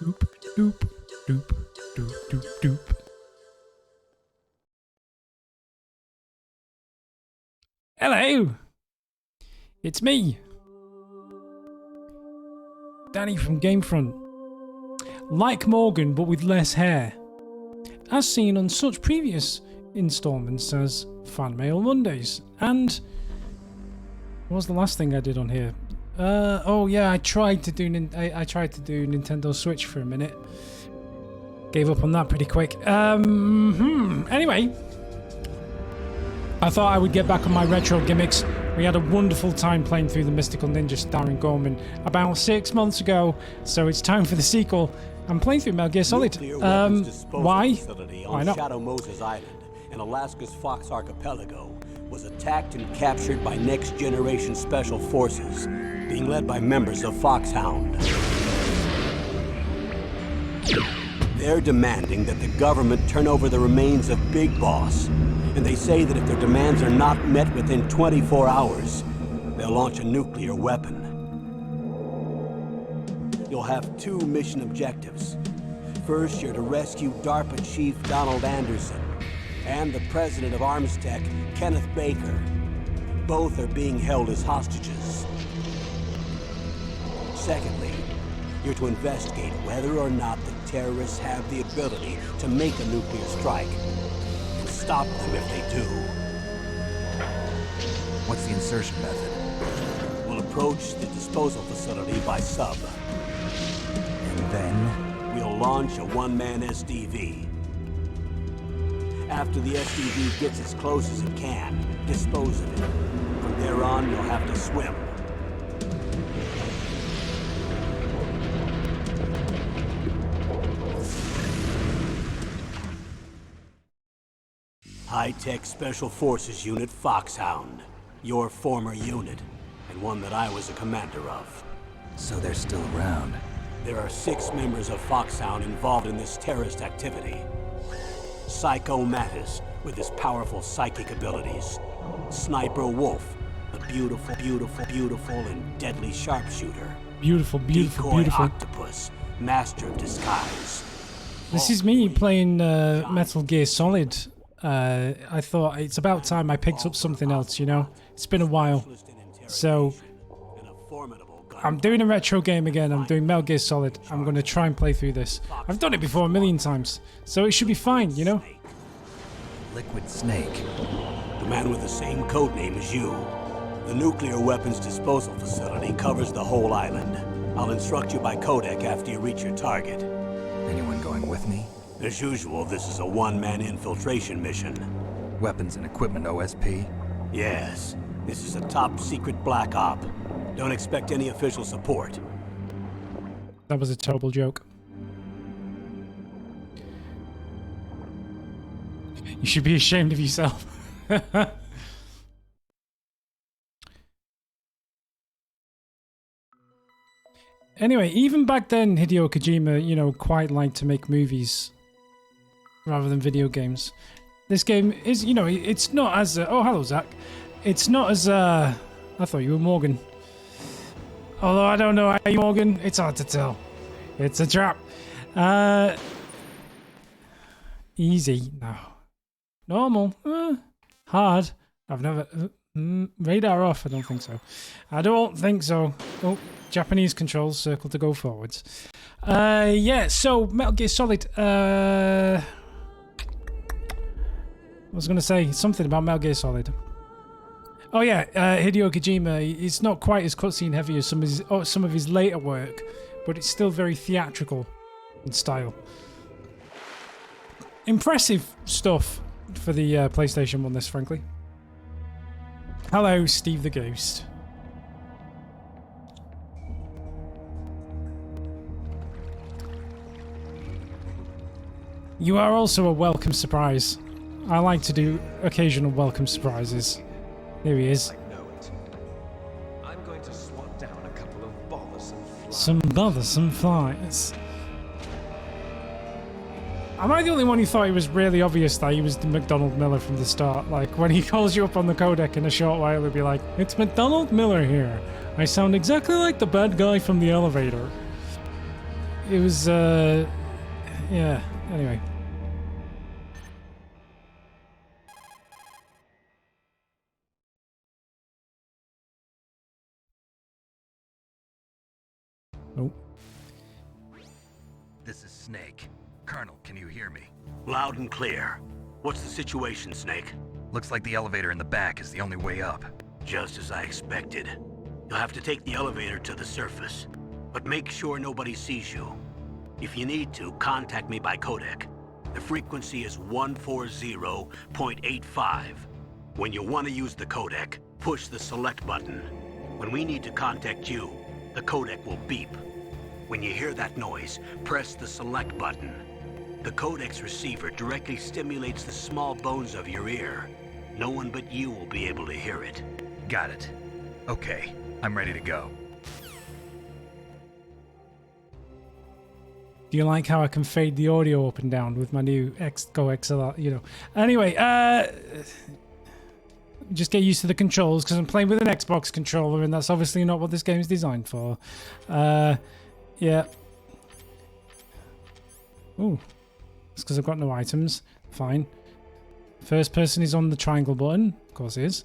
Doop, doop, doop, doop, doop, doop. Hello! It's me, Danny from GameFront. Like Morgan, but with less hair. As seen on such previous installments as Fan Mail Mondays. And what was the last thing I did on here? Oh yeah, I tried to do Nintendo Switch for a minute. Gave up on that pretty quick. Anyway, I thought I would get back on my retro gimmicks. We had a wonderful time playing through the Mystical Ninja starring Gorman about 6 months ago, so it's time for the sequel. I'm playing through Metal Gear Solid. Why? Why not? Shadow Moses Island in Alaska's Fox Archipelago was attacked and captured by Next Generation Special Forces, being led by members of Foxhound. They're demanding that the government turn over the remains of Big Boss, and they say that if their demands are not met within 24 hours, they'll launch a nuclear weapon. You'll have two mission objectives. First, you're to rescue DARPA Chief Donald Anderson and the president of Armstech, Kenneth Baker. Both are being held as hostages. Secondly, you're to investigate whether or not the terrorists have the ability to make a nuclear strike, and stop them if they do. What's the insertion method? We'll approach the disposal facility by sub. And then? We'll launch a one-man SDV. After the SDV gets as close as it can, dispose of it. From there on, you'll have to swim. High-Tech Special Forces Unit Foxhound. Your former unit, and one that I was a commander of. So they're still around. There are 6 members of Foxhound involved in this terrorist activity. Psycho Mattis, with his powerful psychic abilities. Sniper Wolf, the beautiful, and deadly sharpshooter. Beautiful. Decoy Octopus, master of disguise. This is me playing Metal Gear Solid. I thought it's about time I picked up something else, you know? It's been a while. So, I'm doing a retro game again. I'm doing Metal Gear Solid. I'm going to try and play through this. I've done it before a million times, so it should be fine, you know? Liquid Snake. The man with the same code name as you. The nuclear weapons disposal facility covers the whole island. I'll instruct you by codec after you reach your target. Anyone going with me? As usual, this is a one-man infiltration mission. Weapons and equipment OSP? Yes, this is a top-secret black op. Don't expect any official support. That was a terrible joke. You should be ashamed of yourself. Anyway, even back then, Hideo Kojima, you know, quite liked to make movies rather than video games. This game is, you know, it's not as... oh, hello, Zach. It's not as... I thought you were Morgan. Although I don't know, are you Morgan? It's hard to tell. It's a trap. Easy. No. Normal. Hard. I've never... radar off. I don't think so. I don't think so. Oh, Japanese controls. Circle to go forwards. Yeah, so Metal Gear Solid. I was going to say something about Metal Gear Solid. Oh yeah, Hideo Kojima, it's not quite as cutscene heavy as some of his later work, but it's still very theatrical in style. Impressive stuff for the PlayStation 1, this, frankly. Hello, Steve the Ghost. You are also a welcome surprise. I like to do occasional welcome surprises. Here he is. I know it. I'm going to swat down a couple of bothersome flies. Some bothersome flies. Am I the only one who thought it was really obvious that he was the McDonald Miller from the start? Like, when he calls you up on the codec in a short while, he'll be like, "It's McDonald Miller here. I sound exactly like the bad guy from the elevator." It was, yeah, anyway. Oh. This is Snake. Colonel, can you hear me? Loud and clear. What's the situation, Snake? Looks like the elevator in the back is the only way up. Just as I expected. You'll have to take the elevator to the surface. But make sure nobody sees you. If you need to, contact me by codec. The frequency is 140.85. When you want to use the codec, push the select button. When we need to contact you, the codec will beep. When you hear that noise, press the select button. The codec's receiver directly stimulates the small bones of your ear. No one but you will be able to hear it. Got it. Okay, I'm ready to go. Do you like how I can fade the audio up and down with my new Go XLR, you know? Anyway, just get used to the controls because I'm playing with an Xbox controller and that's obviously not what this game is designed for. Yeah. Ooh. It's because I've got no items. Fine. First person is on the triangle button. Of course it is.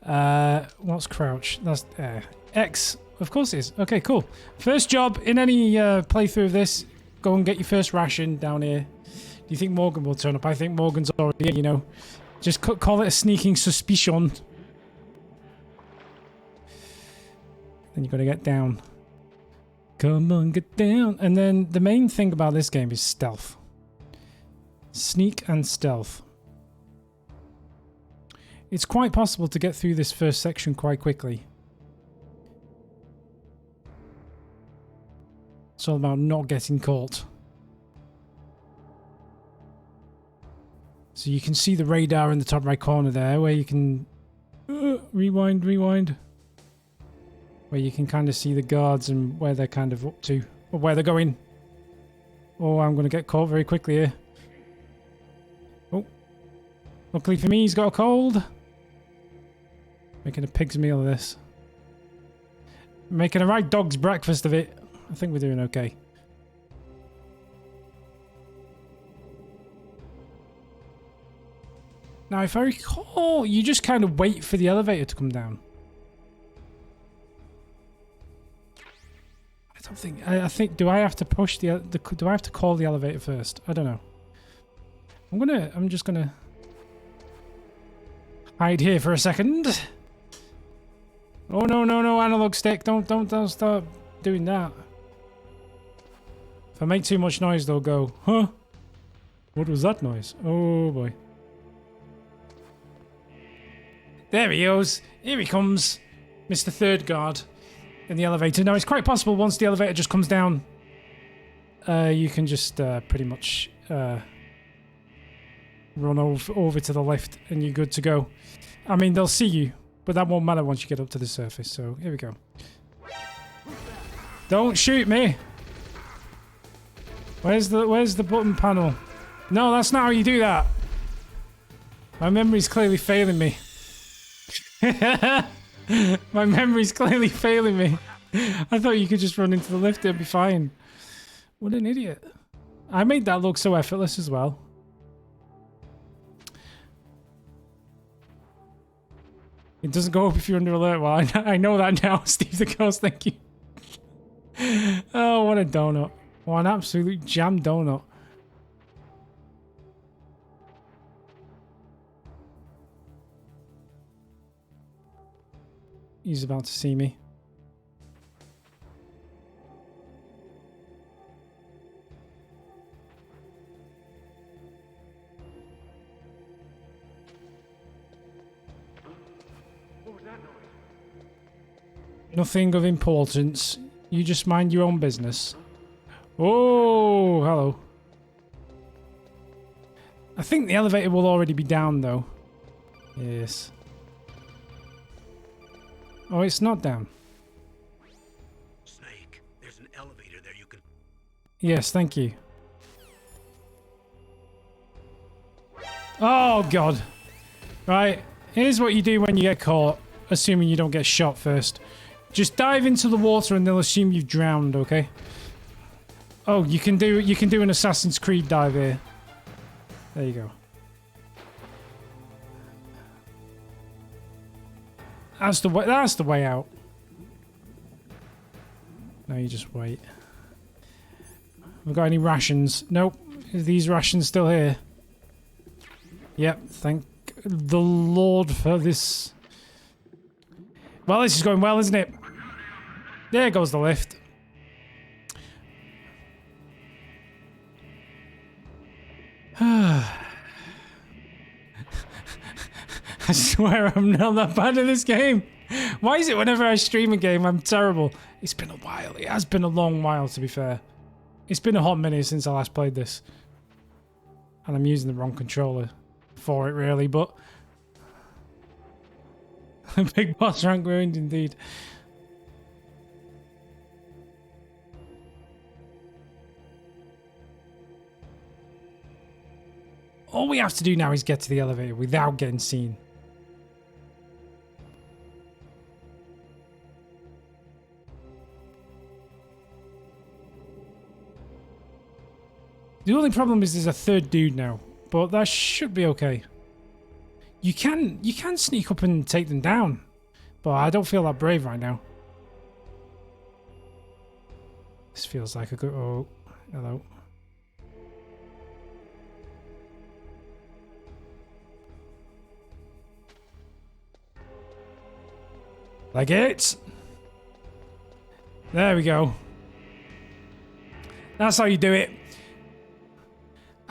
What's crouch? That's X. Of course it is. Okay, cool. First job in any playthrough of this, go and get your first ration down here. Do you think Morgan will turn up? I think Morgan's already here, you know. Just call it a sneaking suspicion. Then you got to get down. Come on, get down. And then the main thing about this game is stealth. Sneak and stealth. It's quite possible to get through this first section quite quickly. It's all about not getting caught. So you can see the radar in the top right corner there where you can... rewind. Where you can kind of see the guards and where they're kind of up to. Or where they're going. Oh, I'm going to get caught very quickly here. Oh. Luckily for me, he's got a cold. Making a pig's meal of this. Making a right dog's breakfast of it. I think we're doing okay. Now, if I recall, you just kind of wait for the elevator to come down. I don't think... I think... Do I have to push do I have to call the elevator first? I don't know. I'm just gonna... hide here for a second. Oh, no, analog stick. Don't start doing that. If I make too much noise, they'll go, huh? What was that noise? Oh, boy. There he goes. Here he comes. Mr. Third Guard in the elevator. Now, it's quite possible once the elevator just comes down, you can just pretty much run over to the left and you're good to go. I mean, they'll see you, but that won't matter once you get up to the surface. So, here we go. Don't shoot me. Where's the button panel? No, that's not how you do that. My memory's clearly failing me. My memory's clearly failing me. I thought you could just run into the lift, it'd be fine. What an idiot. I made that look so effortless as well. It doesn't go up if you're under alert. Well, I know that now, Steve the Ghost, thank you. Oh, what a donut. What an absolute jam donut. He's about to see me. What was that noise? Nothing of importance. You just mind your own business. Oh, hello. I think the elevator will already be down, though. Yes. Oh, it's not down. Snake, there's an elevator there you can... Yes, thank you. Oh, God. Right. Here's what you do when you get caught, assuming you don't get shot first. Just dive into the water and they'll assume you've drowned, okay? Oh, you can do an Assassin's Creed dive here. There you go. That's the way out. No, you just wait. Have we got any rations? Nope. Are these rations still here? Yep, thank the Lord for this. Well, this is going well, isn't it? There goes the lift. I swear I'm not that bad at this game. Why is it whenever I stream a game, I'm terrible? It's been a while. It has been a long while, to be fair. It's been a hot minute since I last played this. And I'm using the wrong controller for it, really, but... Big boss rank ruined, indeed. All we have to do now is get to the elevator without getting seen. The only problem is there's a third dude now, but that should be okay. You can sneak up and take them down, but I don't feel that brave right now. This feels like a good... Oh, hello. Like it. There we go. That's how you do it.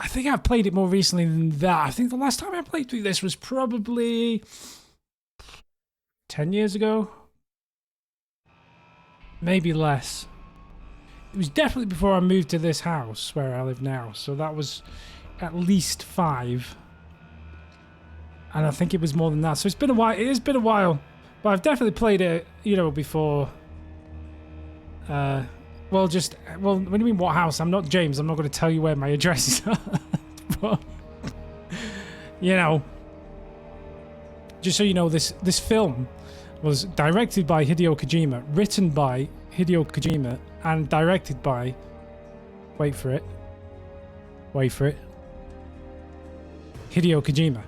I think I've played it more recently than that. I think the last time I played through this was probably 10 years ago. Maybe less. It was definitely before I moved to this house where I live now. So that was at least 5. And I think it was more than that. So it's been a while. It has been a while. But I've definitely played it, you know, before. Well, what do you mean what house? I'm not James. I'm not going to tell you where my address is. But, you know, just so you know, this film was directed by Hideo Kojima, written by Hideo Kojima, and directed by, wait for it, Hideo Kojima.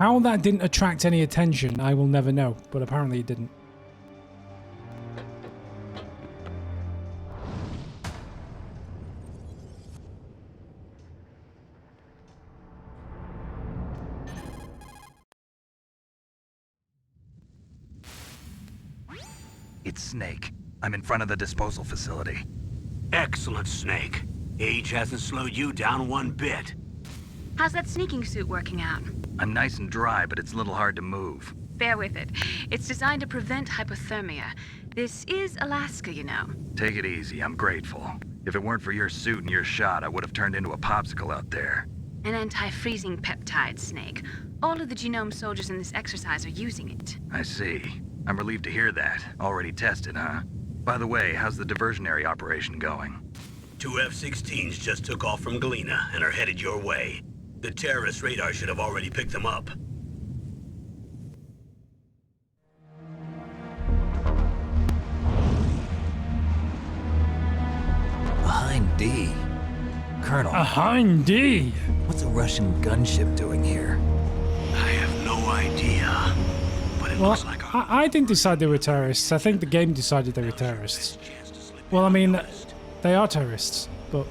How that didn't attract any attention, I will never know, but apparently it didn't. It's Snake. I'm in front of the disposal facility. Excellent, Snake. Age hasn't slowed you down one bit. How's that sneaking suit working out? I'm nice and dry, but it's a little hard to move. Bear with it. It's designed to prevent hypothermia. This is Alaska, you know. Take it easy, I'm grateful. If it weren't for your suit and your shot, I would have turned into a popsicle out there. An anti-freezing peptide, Snake. All of the genome soldiers in this exercise are using it. I see. I'm relieved to hear that. Already tested, huh? By the way, how's the diversionary operation going? 2 F-16s just took off from Galena and are headed your way. The terrorist radar should have already picked them up. Behind D. Colonel, Behind D. what's a Russian gunship doing here? I have no idea, but it Well, looks like I didn't decide they were terrorists. I think the game decided they were terrorists. Well, I mean, they are terrorists, but...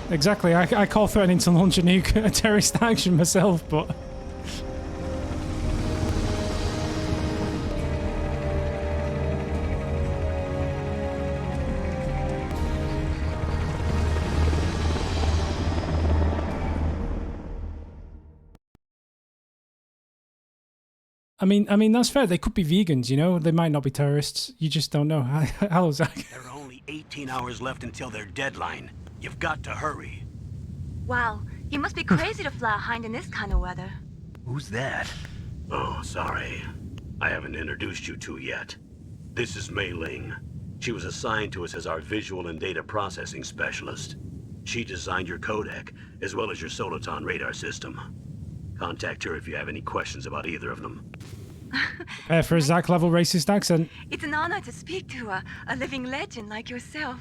Exactly, I call threatening to launch a nuke a terrorist action myself, but... I mean that's fair. They could be vegans, you know. They might not be terrorists. You just don't know. Hello, Zach. There are only 18 hours left until their deadline. You've got to hurry. Wow, you must be crazy to fly a hind in this kind of weather. Who's that? Oh, sorry. I haven't introduced you to yet. This is Mei Ling. She was assigned to us as our visual and data processing specialist. She designed your codec, as well as your Soliton radar system. Contact her if you have any questions about either of them. For a Zach-level racist accent. It's an honor to speak to a living legend like yourself.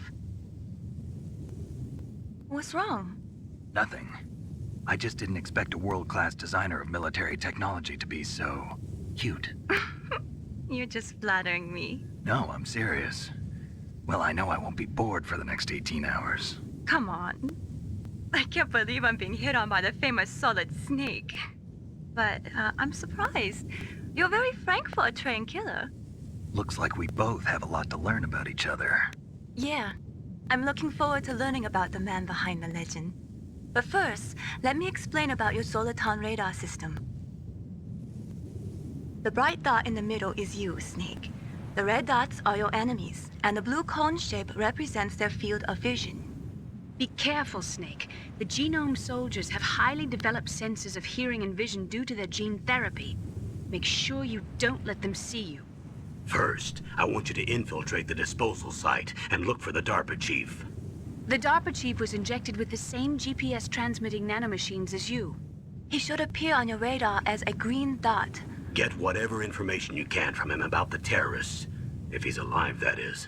What's wrong? Nothing. I just didn't expect a world-class designer of military technology to be so cute. You're just flattering me. No, I'm serious. Well, I know I won't be bored for the next 18 hours. Come on. I can't believe I'm being hit on by the famous Solid Snake. But I'm surprised. You're very frank for a trained killer. Looks like we both have a lot to learn about each other. Yeah. I'm looking forward to learning about the man behind the legend. But first, let me explain about your Soliton radar system. The bright dot in the middle is you, Snake. The red dots are your enemies, and the blue cone shape represents their field of vision. Be careful, Snake. The genome soldiers have highly developed senses of hearing and vision due to their gene therapy. Make sure you don't let them see you. First, I want you to infiltrate the disposal site and look for the DARPA chief. The DARPA chief was injected with the same GPS transmitting nanomachines as you. He should appear on your radar as a green dot. Get whatever information you can from him about the terrorists. If he's alive, that is.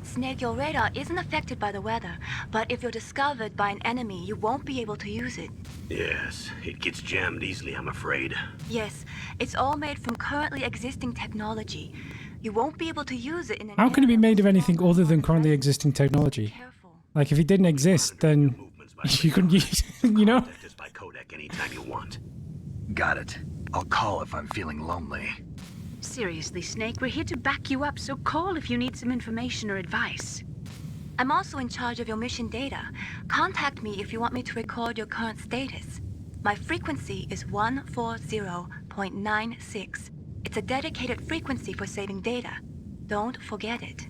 Snake, your radar isn't affected by the weather, but if you're discovered by an enemy, you won't be able to use it. Yes, it gets jammed easily, I'm afraid. Yes, it's all made from currently existing technology. You won't be able to use it in an How can it be area made of with anything strong other than carbon currently dioxide. existing technology? Careful. Like, if it didn't exist, then you couldn't use you know? Contact us by codec anytime you want. Got it. I'll call if I'm feeling lonely. Seriously, Snake, we're here to back you up, so call if you need some information or advice. I'm also in charge of your mission data. Contact me if you want me to record your current status. My frequency is 140.96. It's a dedicated frequency for saving data. Don't forget it.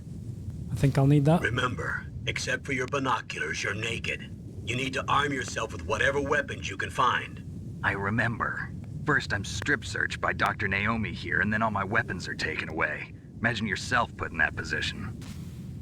I think I'll need that. Remember, except for your binoculars, you're naked. You need to arm yourself with whatever weapons you can find. I remember. First, I'm strip searched by Dr. Naomi here, and then all my weapons are taken away. Imagine yourself put in that position.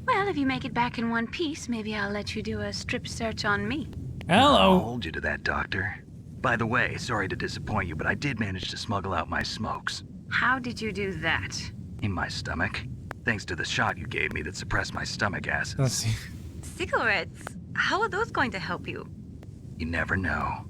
Well, if you make it back in one piece, maybe I'll let you do a strip search on me. I'll Hello! hold you to that, Doctor. By the way, sorry to disappoint you, but I did manage to smuggle out my smokes. How did you do that? In my stomach. Thanks to the shot you gave me that suppressed my stomach acids. That's... Cigarettes? How are those going to help you? You never know.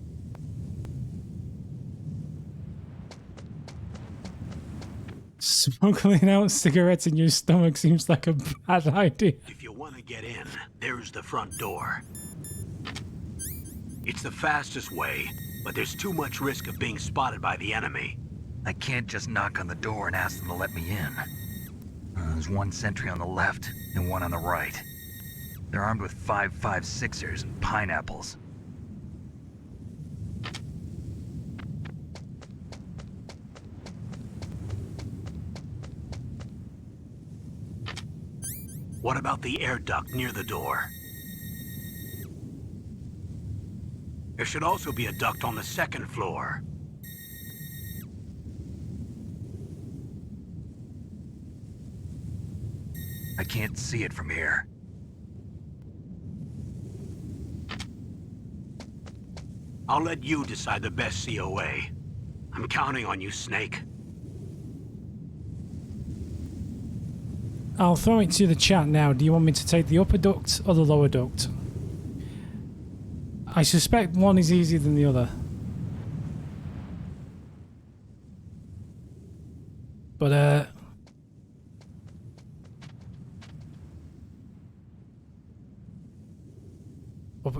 Smuggling out cigarettes in your stomach seems like a bad idea. If you want to get in, there's the front door. It's the fastest way, but there's too much risk of being spotted by the enemy. I can't just knock on the door and ask them to let me in. There's one sentry on the left and one on the right. They're armed with 5.56ers and pineapples. What about the air duct near the door? There should also be a duct on the second floor. I can't see it from here. I'll let you decide the best COA. I'm counting on you, Snake. I'll throw it to the chat now. Do you want me to take the upper duct or the lower duct? I suspect one is easier than the other. But,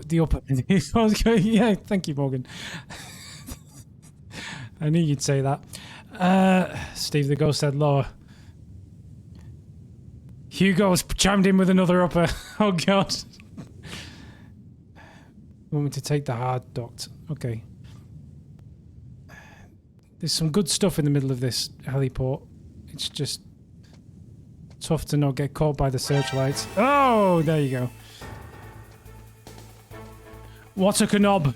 the upper... yeah, thank you, Morgan. I knew you'd say that. Steve the Ghost said lower. Hugo's chimed in with another upper. Oh, God. You want me to take the hard duct? Okay. There's some good stuff in the middle of this heliport. It's just tough to not get caught by the searchlights. Oh, there you go. What a knob.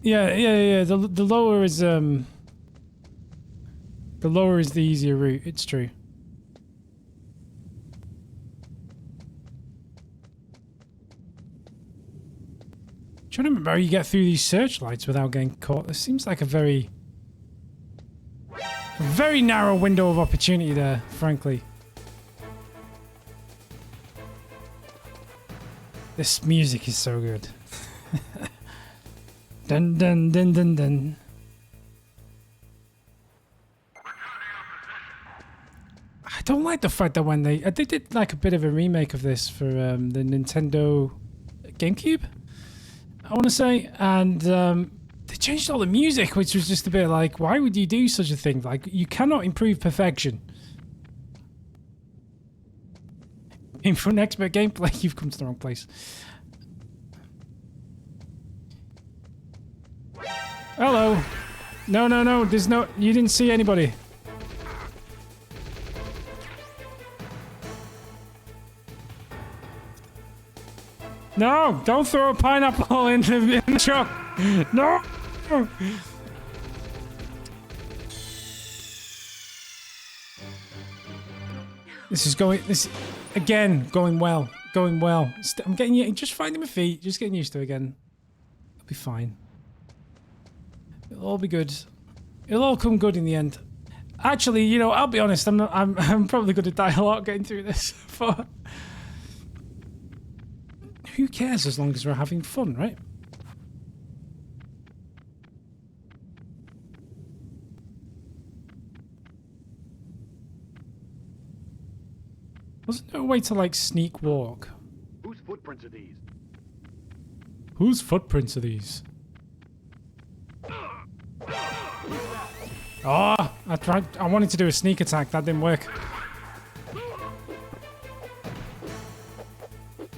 Yeah. The lower is the lower is the easier route. It's true. Trying to remember how you get through these searchlights without getting caught. This seems like a very narrow window of opportunity there, frankly. This music is so good. Dun dun dun dun dun. I don't like the fact that when they did like a bit of a remake of this for the Nintendo GameCube, I want to say, and they changed all the music, which was just a bit like, why would you do such a thing? Like, you cannot improve perfection. And for an expert gameplay, you've come to the wrong place. Hello. No. There's no. You didn't see anybody. No! Don't throw a pineapple in the truck. No. This is going. This again going well. Going well. I'm getting you. Just finding my feet. Just getting used to it again. It'll be fine. It'll all be good. It'll all come good in the end. Actually, you know, I'll be honest. I'm probably going to die a lot getting through this. But who cares as long as we're having fun, right? Wasn't there a way to like sneak walk? Whose footprints are these? Whose footprints are these? Oh, I wanted to do a sneak attack. That didn't work.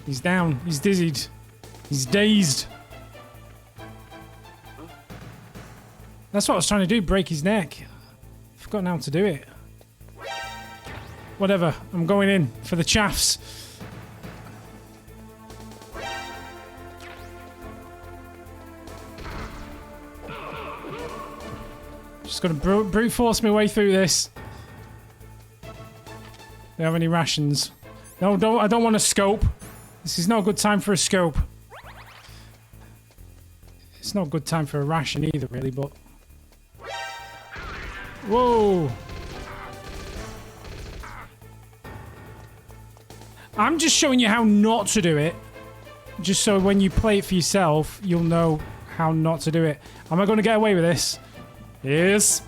He's down. He's dizzied. He's dazed. That's what I was trying to do. Break his neck. I've forgotten how to do it. Whatever. I'm going in for the chaffs. Just gonna brute force my way through this. Do you have any rations? No, don't. I don't want a scope. This is not a good time for a scope. It's not a good time for a ration either, really, but... Whoa! I'm just showing you how not to do it. Just so when you play it for yourself, you'll know how not to do it. Am I going to get away with this? Yes.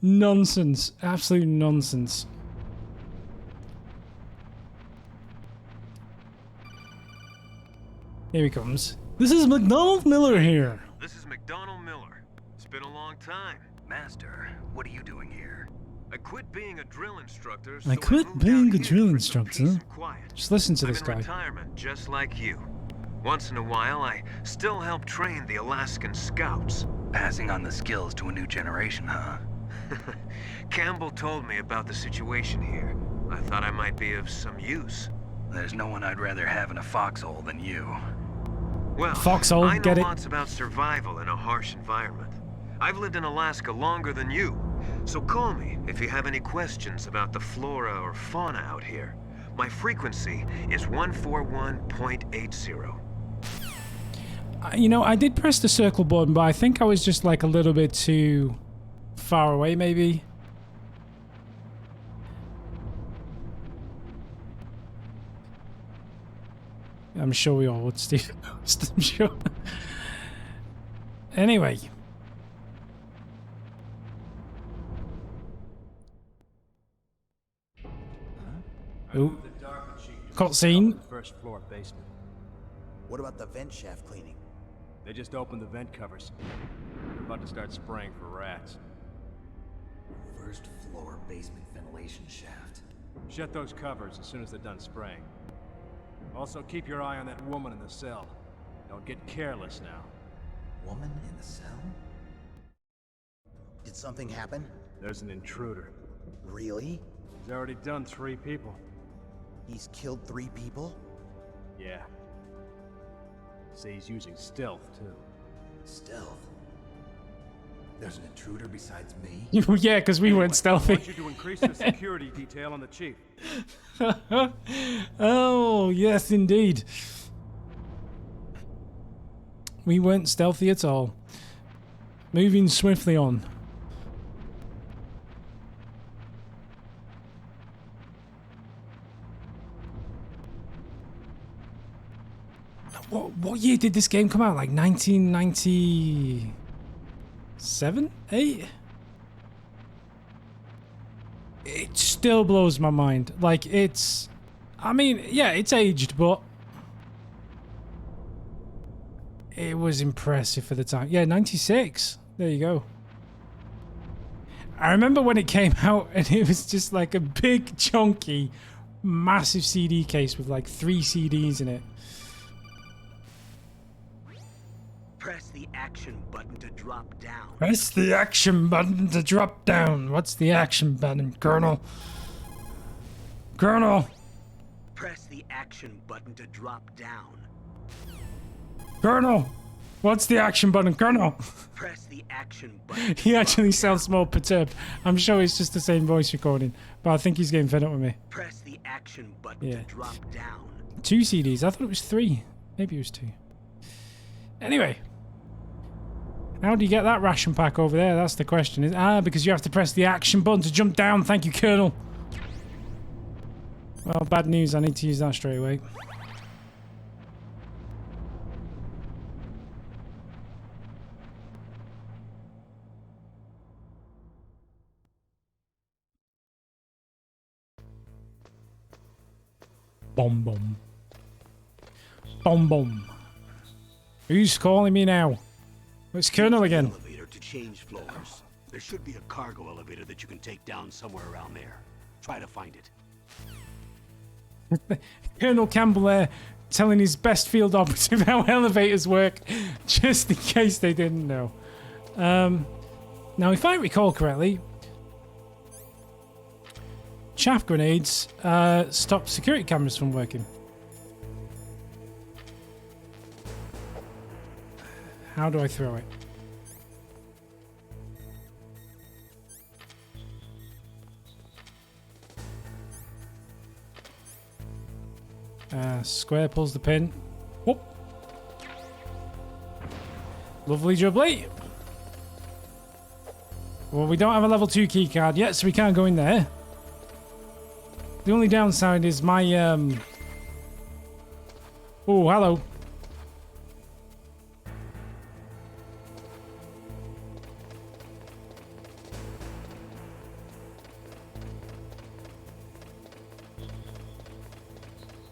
Nonsense. Absolute nonsense. Here he comes. This is McDonald Miller here. This is McDonald Miller. It's been a long time. Master, what are you doing here? I quit being a drill instructor. I quit being a drill instructor. Just listen to this guy. I'm in retirement, just like you. Once in a while, I still help train the Alaskan Scouts. Passing on the skills to a new generation, huh? Campbell told me about the situation here. I thought I might be of some use. There's no one I'd rather have in a foxhole than you. Well, Foxhole, I know get it? lots about survival in a harsh environment. I've lived in Alaska longer than you, so call me if you have any questions about the flora or fauna out here. My frequency is 141.80. You know, I did press the circle button, but I think I was just like a little bit too far away, maybe. I'm sure we all would, Steve. I'm sure. Anyway. Oh. cutscene. First floor basement. What about the vent shaft cleaning? They just opened the vent covers. They're about to start spraying for rats. First floor basement ventilation shaft. Shut those covers as soon as they're done spraying. Also, keep your eye on that woman in the cell. Don't get careless now. Woman in the cell? Did something happen? There's an intruder. Really? He's already done 3 people. He's killed 3 people? Yeah. Say he's using stealth, too. Stealth? There's an intruder besides me? Yeah, because we weren't I stealthy. want you to increase the security detail on the chief. Oh, yes, indeed. We weren't stealthy at all. Moving swiftly on. What year did this game come out? Like 1997? 8? It still blows my mind. Like, it's... I mean, yeah, it's aged, but... it was impressive for the time. Yeah, 96. There you go. I remember when it came out and it was just like a big, chunky, massive CD case with like 3 CDs in it. Press the action button to drop down. Press the action button to drop down. What's the action button, Colonel? Colonel! Press the action button to drop down. Colonel! What's the action button, Colonel? Press the action button. He actually sounds more perturbed. I'm sure it's just the same voice recording, but I think he's getting fed up with me. Press the action button to drop down. 2 CDs. I thought it was 3. Maybe it was 2. Anyway. How do you get that ration pack over there? That's the question. Because you have to press the action button to jump down. Thank you, Colonel. Well, bad news. I need to use that straight away. Boom, boom. Boom, boom. Who's calling me now? It's Colonel again. Elevator to change floors. There should be a cargo elevator that you can take down somewhere around there. Try to find it. Colonel Campbell there telling his best field operative how elevators work, just in case they didn't know. Now, if I recall correctly, chaff grenades stop security cameras from working. How do I throw it? Square pulls the pin. Whoop. Lovely jubbly. Well, we don't have a level 2 key card yet, so we can't go in there. The only downside is my oh, hello.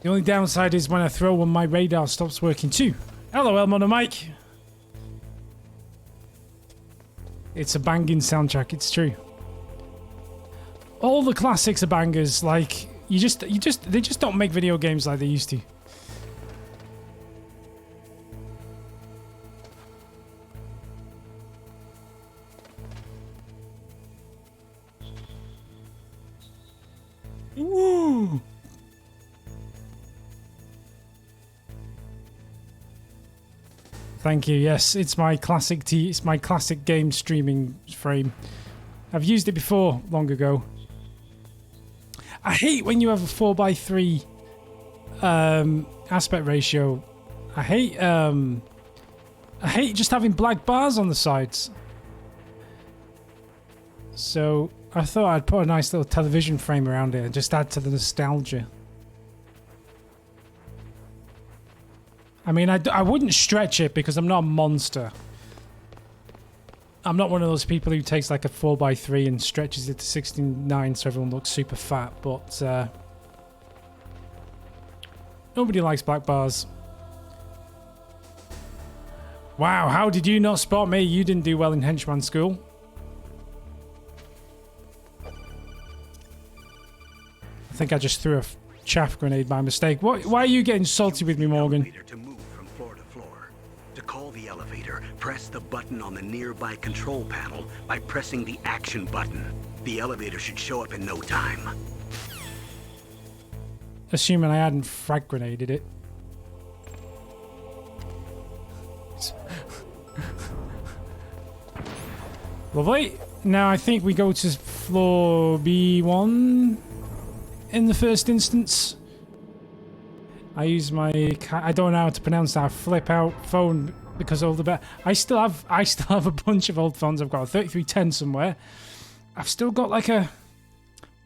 The only downside is when I throw one, my radar stops working too. Hello, Elmon and Mike. It's a banging soundtrack, it's true. All the classics are bangers, like, they just don't make video games like they used to. Ooh. Thank you. Yes, it's my classic it's my classic game streaming frame. I've used it before long ago. I hate when you have a 4:3 aspect ratio. I hate just having black bars on the sides. So I thought I'd put a nice little television frame around it and just add to the nostalgia. I mean, I wouldn't stretch it because I'm not a monster. I'm not one of those people who takes like a 4:3 and stretches it to 16:9 so everyone looks super fat, but Nobody likes black bars. Wow, how did you not spot me? You didn't do well in henchman school. I think I just threw a chaff grenade by mistake. Why are you getting salty with me, Morgan? To move from floor to floor. To call the elevator, press the button on the nearby control panel by pressing the action button. The elevator should show up in no time. Assuming I hadn't frag grenaded it. Lovely. Now I think we go to floor B1 in the first instance. I use my I don't know how to pronounce that flip out phone because all the I still have a bunch of old phones. I've got a 3310 somewhere. I've still got like a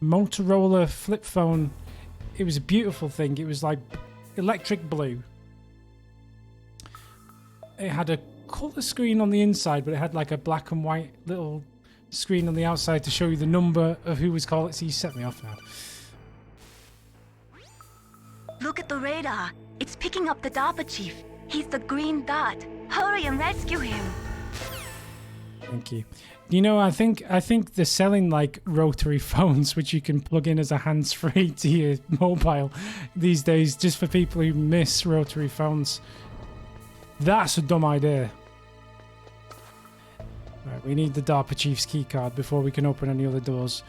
Motorola flip phone. It was a beautiful thing. It was like electric blue. It had a colour screen on the inside, but it had like a black and white little screen on the outside to show you the number of who was calling. So you set me off now. Look at the radar. It's picking up the DARPA chief. He's the green dot. Hurry and rescue him. Thank you. You know, I think they're selling like rotary phones, which you can plug in as a hands-free to your mobile these days, just for people who miss rotary phones. That's a dumb idea. Right, we need the DARPA chief's keycard before we can open any other doors.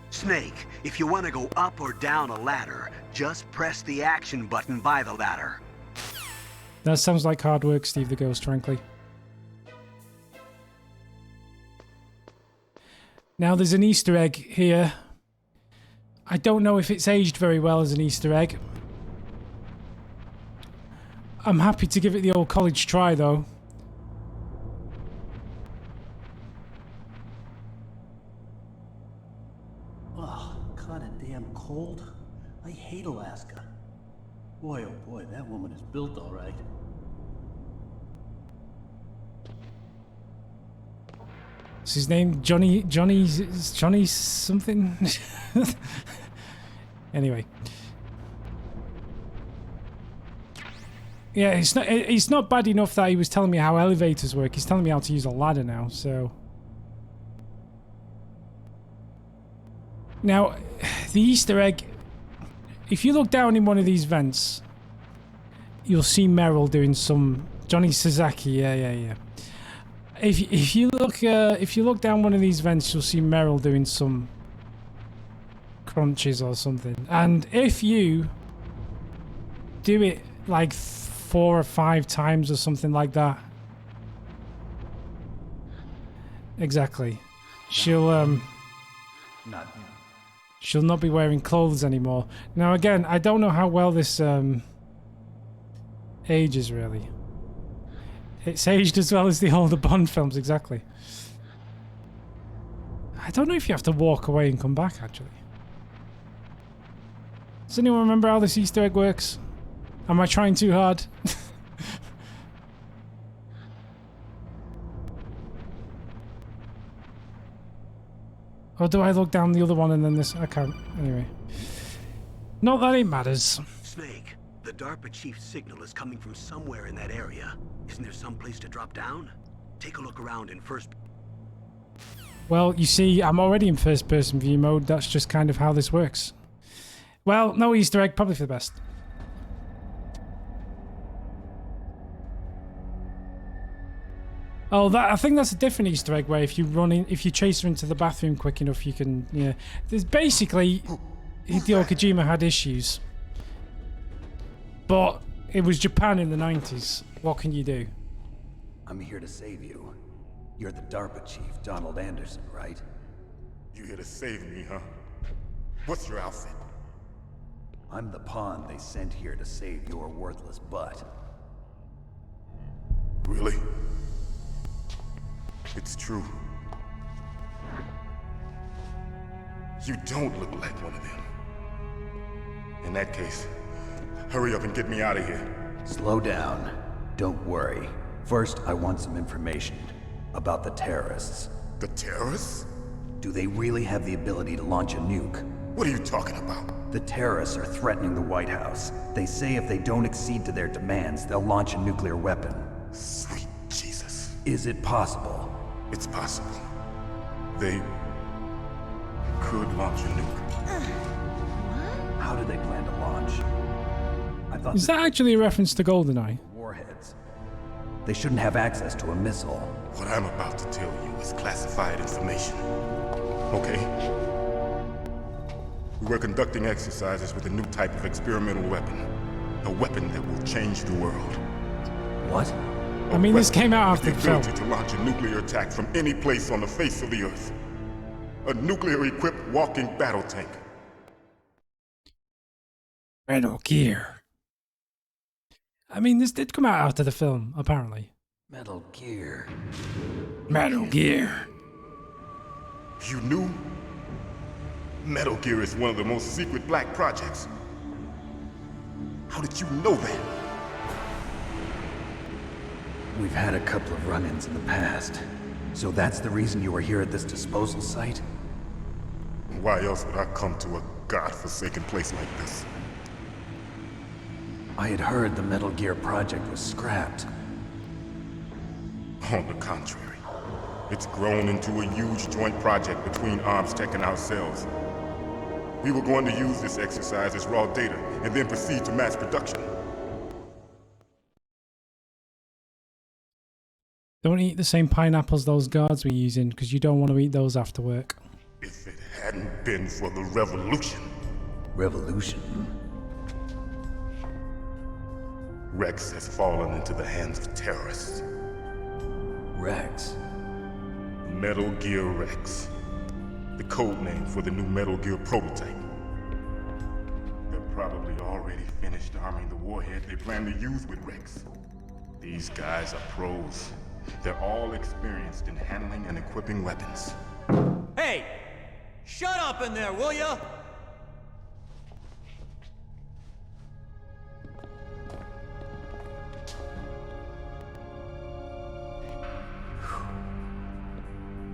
Snake, if you want to go up or down a ladder, just press the action button by the ladder. That sounds like hard work, Steve the Ghost, frankly. Now there's an Easter egg here. I don't know if it's aged very well as an Easter egg. I'm happy to give it the old college try, though. Oh, kinda damn cold. I hate Alaska. Boy, oh boy, that woman is built all right. What's his name? Johnny something? Anyway. Yeah, it's not bad enough that he was telling me how elevators work. He's telling me how to use a ladder now, so... Now, the Easter egg... If you look down in one of these vents, you'll see Meryl doing some... Johnny Sasaki, yeah. If you look down one of these vents, you'll see Meryl doing some crunches or something. And if you do it like 4 or 5 times or something like that, exactly, she'll not be wearing clothes anymore. Now again, I don't know how well this ages really. It's aged as well as the older Bond films, exactly. I don't know if you have to walk away and come back, actually. Does anyone remember how this Easter egg works? Am I trying too hard? Or do I look down the other one and then this? I can't. Anyway. Not that it matters. Snake, the DARPA chief's signal is coming from somewhere in that area. Isn't there some place to drop down? Take a look around in first... Well, you see, I'm already in first-person view mode. That's just kind of how this works. Well, no Easter egg, probably for the best. Oh, I think that's a different Easter egg where if you chase her into the bathroom quick enough, you can, yeah. There's basically, Hideo Kojima had issues. But it was Japan in the 90s. What can you do? I'm here to save you. You're the DARPA chief, Donald Anderson, right? You here to save me, huh? What's your outfit? I'm the pawn they sent here to save your worthless butt. Really? It's true. You don't look like one of them. In that case, hurry up and get me out of here. Slow down. Don't worry. First, I want some information about the terrorists. The terrorists? Do they really have the ability to launch a nuke? What are you talking about? The terrorists are threatening the White House. They say if they don't accede to their demands, they'll launch a nuclear weapon. Sweet Jesus. Is it possible? It's possible. They could launch a nuke. How do they plan to launch? I thought Is that actually a reference to GoldenEye? warheads. They shouldn't have access to a missile. What I'm about to tell you is classified information. Okay? We were conducting exercises with a new type of experimental weapon. A weapon that will change the world. What? I mean, this came out after the the film. ability to launch a nuclear attack from any place on the face of the Earth. A nuclear-equipped walking battle tank. Metal Gear. I mean, this did come out after the film, apparently. Metal Gear. Metal Gear. You knew? Metal Gear is one of the most secret black projects. How did you know that? We've had a couple of run-ins in the past. So that's the reason you were here at this disposal site? Why else would I come to a godforsaken place like this? I had heard the Metal Gear project was scrapped. On the contrary, it's grown into a huge joint project between Arms Tech and ourselves. We were going to use this exercise as raw data and then proceed to mass production. Don't eat the same pineapples those guards were using, because you don't want to eat those after work. If it hadn't been for the revolution. Revolution? Rex has fallen into the hands of terrorists. Rex? Metal Gear Rex. The code name for the new Metal Gear prototype. They're probably already finished arming the warhead they plan to use with Rex. These guys are pros. They're all experienced in handling and equipping weapons. Hey! Shut up in there, will ya?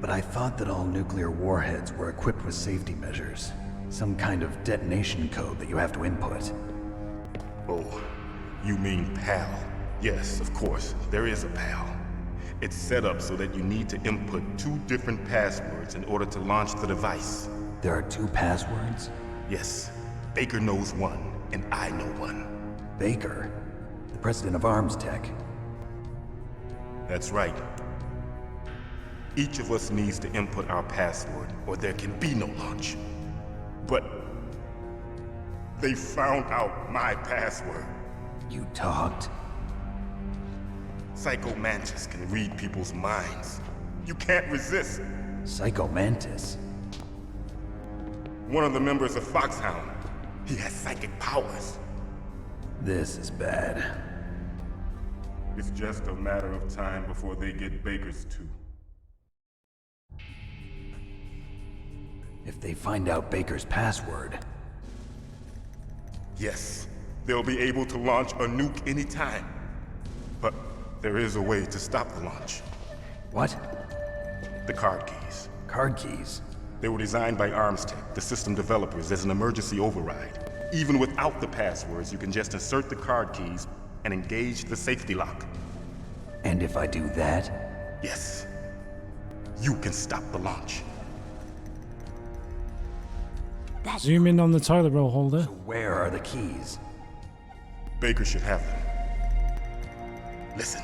But I thought that all nuclear warheads were equipped with safety measures. Some kind of detonation code that you have to input. Oh, you mean PAL? Yes, of course, there is a PAL. It's set up so that you need to input 2 different passwords in order to launch the device. There are 2 passwords? Yes. Baker knows one, and I know one. Baker? The president of Arms Tech? That's right. Each of us needs to input our password, or there can be no launch. But they found out my password. You talked? Psycho Mantis can read people's minds. You can't resist. Psycho Mantis? One of the members of Foxhound. He has psychic powers. This is bad. It's just a matter of time before they get Baker's too. If they find out Baker's password... Yes, they'll be able to launch a nuke anytime. But there is a way to stop the launch. What? The card keys. Card keys? They were designed by Arms Tech, the system developers, as an emergency override. Even without the passwords, you can just insert the card keys and engage the safety lock. And if I do that? Yes. You can stop the launch. Zoom in on the toilet roll holder. So where are the keys? Baker should have them. Listen,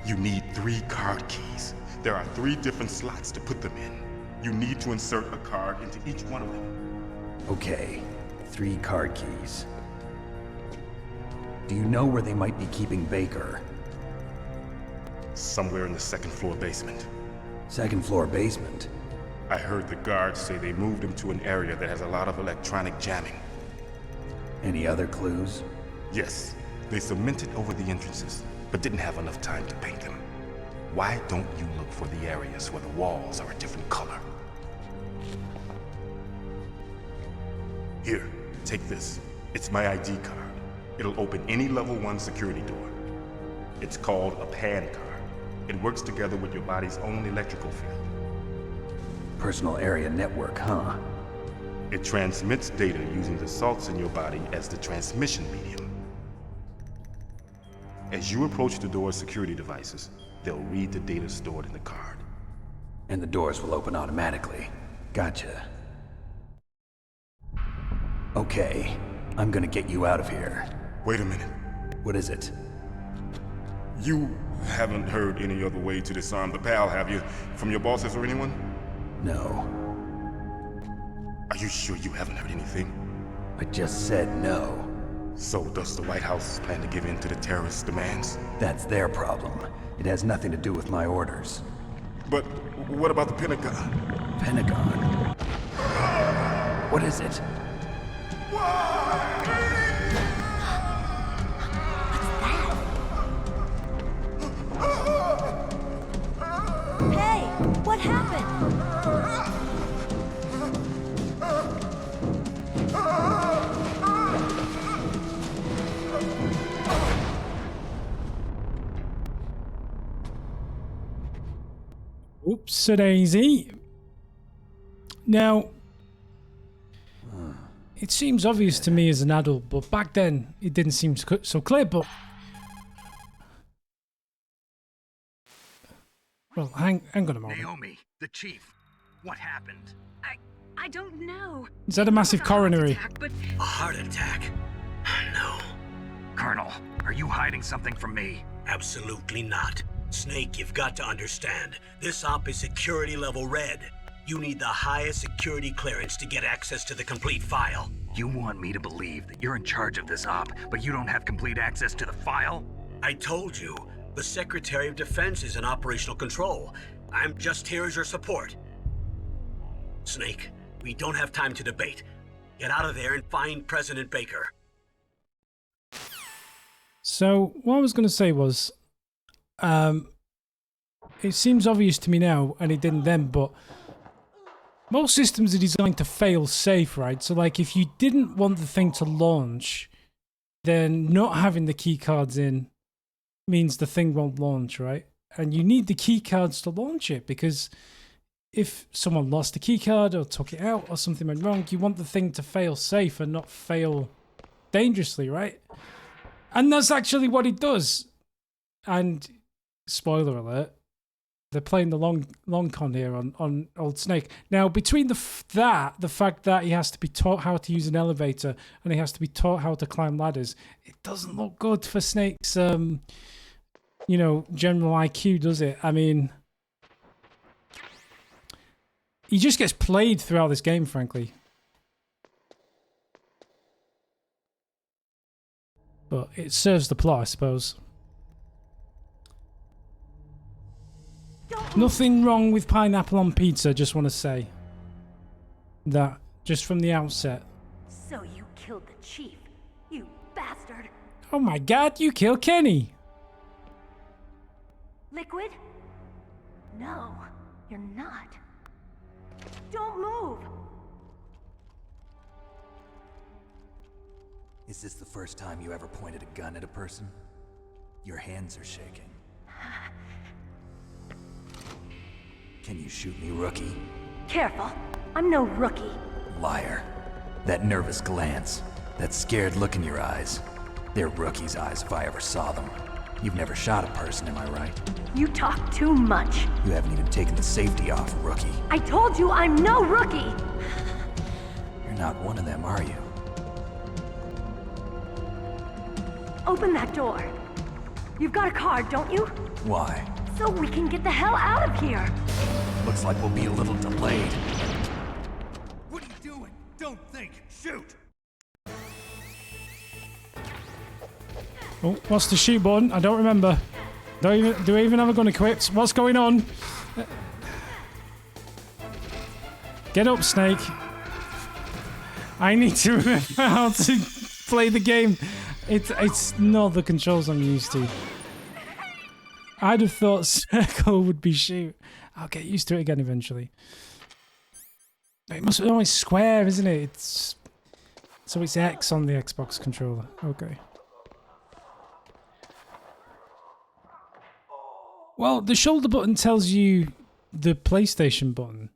you need 3 card keys. There are 3 different slots to put them in. You need to insert a card into each one of them. Okay, 3 card keys. Do you know where they might be keeping Baker? Somewhere in the 2nd floor basement. 2nd floor basement? I heard the guards say they moved him to an area that has a lot of electronic jamming. Any other clues? Yes, they cemented over the entrances, but didn't have enough time to paint them. Why don't you look for the areas where the walls are a different color? Here, take this. It's my ID card. It'll open any level 1 security door. It's called a PAN card. It works together with your body's own electrical field. Personal area network, huh? It transmits data using the salts in your body as the transmission medium. As you approach the door's security devices, they'll read the data stored in the card. And the doors will open automatically. Gotcha. Okay, I'm gonna get you out of here. Wait a minute. What is it? You haven't heard any other way to disarm the PAL, have you? From your bosses or anyone? No. Are you sure you haven't heard anything? I just said no. So does the White House plan to give in to the terrorists' demands? That's their problem. It has nothing to do with my orders. But what about the Pentagon? Pentagon? What is it? Hey, what happened? Oops-a-daisy. Now, it seems obvious to me as an adult, but back then it didn't seem so clear, but... Well, hang on a moment. Naomi, the chief, what happened? I don't know. Is that a massive coronary? A heart attack? No. Colonel, are you hiding something from me? Absolutely not. Snake, you've got to understand. This op is security level red. You need the highest security clearance to get access to the complete file. You want me to believe that you're in charge of this op, but you don't have complete access to the file? I told you, the Secretary of Defense is in operational control. I'm just here as your support. Snake, we don't have time to debate. Get out of there and find President Baker. So, what I was going to say was, it seems obvious to me now, and it didn't then, but most systems are designed to fail safe, right? So, like, if you didn't want the thing to launch, then not having the key cards in means the thing won't launch, right? And you need the key cards to launch it, because if someone lost the key card or took it out or something went wrong, you want the thing to fail safe and not fail dangerously, right? And that's actually what it does. And spoiler alert, they're playing the long con here on old Snake. Now, between the fact that he has to be taught how to use an elevator and he has to be taught how to climb ladders, it doesn't look good for Snake's general IQ, does it? I mean, he just gets played throughout this game, frankly. But it serves the plot, I suppose. Nothing wrong with pineapple on pizza, just want to say that just from the outset. So you killed the chief, you bastard. Oh my god, you killed Kenny. Liquid? No, you're not. Don't move. Is this the first time you ever pointed a gun at a person? Your hands are shaking. Can you shoot me, rookie? Careful, I'm no rookie. Liar. That nervous glance, that scared look in your eyes. They're rookie's eyes if I ever saw them. You've never shot a person, am I right? You talk too much. You haven't even taken the safety off, rookie. I told you I'm no rookie! You're not one of them, are you? Open that door. You've got a card, don't you? Why? So we can get the hell out of here. Looks like we'll be a little delayed. What are you doing? Don't think. Shoot! Oh, what's the shoot button? I don't remember. Do we even have a gun equipped? What's going on? Get up, Snake. I need to remember how to play the game. It's not the controls I'm used to. I'd have thought circle would be shoot. I'll get used to it again eventually. It must be always square, isn't it? So it's X on the Xbox controller. Okay. Well, the shoulder button tells you the PlayStation button.